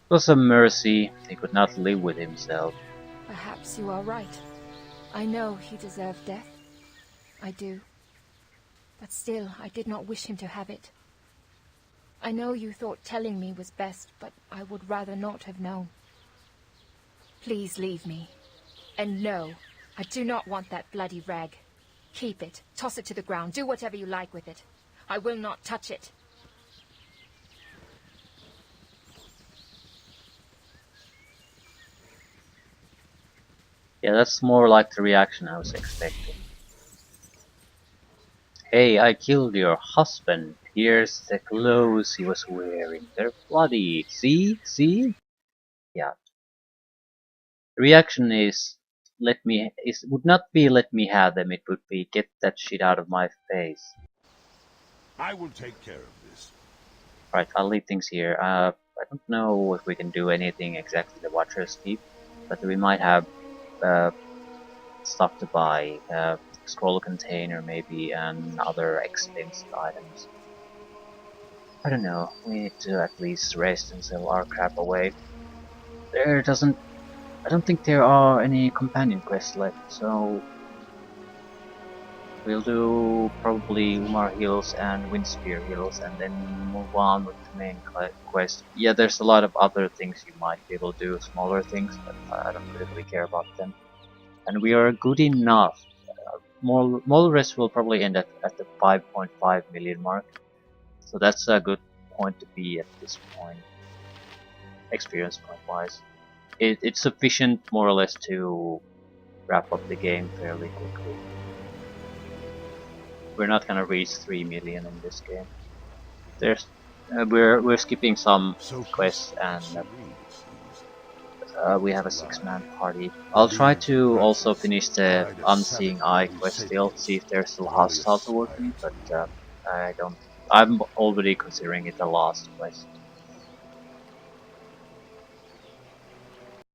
S2: It was a mercy. He could not live with himself.
S4: Perhaps you are right. I know he deserved death. I do. But still, I did not wish him to have it. I know you thought telling me was best, but I would rather not have known. Please leave me. And no, I do not want that bloody rag. Keep it, toss it to the ground, do whatever you like with it. I will not touch it.
S2: Yeah, that's more like the reaction I was expecting. Hey, I killed your husband. Here's the clothes he was wearing. They're bloody. See? See? Yeah. The reaction is would not be let me have them, it would be get that shit out of my face.
S16: I will take care of this.
S2: Right, I'll leave things here. I don't know if we can do anything exactly the Watchers keep, but we might have stuff to buy. Scroll container maybe, and other expensive items. I don't know, we need to at least rest and sell our crap away. I don't think there are any companion quests left, so we'll do probably Umar Hills and Windspear Hills and then move on with the main quest. Yeah, there's a lot of other things you might be able to do, smaller things, but I don't really care about them. And we are good enough. Molres will probably end at the 5.5 million mark. So that's a good point to be at this point, experience point wise. It's sufficient more or less to wrap up the game fairly quickly. We're not gonna reach 3 million in this game. There's we're skipping some quests and we have a 6-man party. I'll try to also finish the Unseeing Eye quest still, see if there's still hostile towards me, but I'm already considering it the last quest.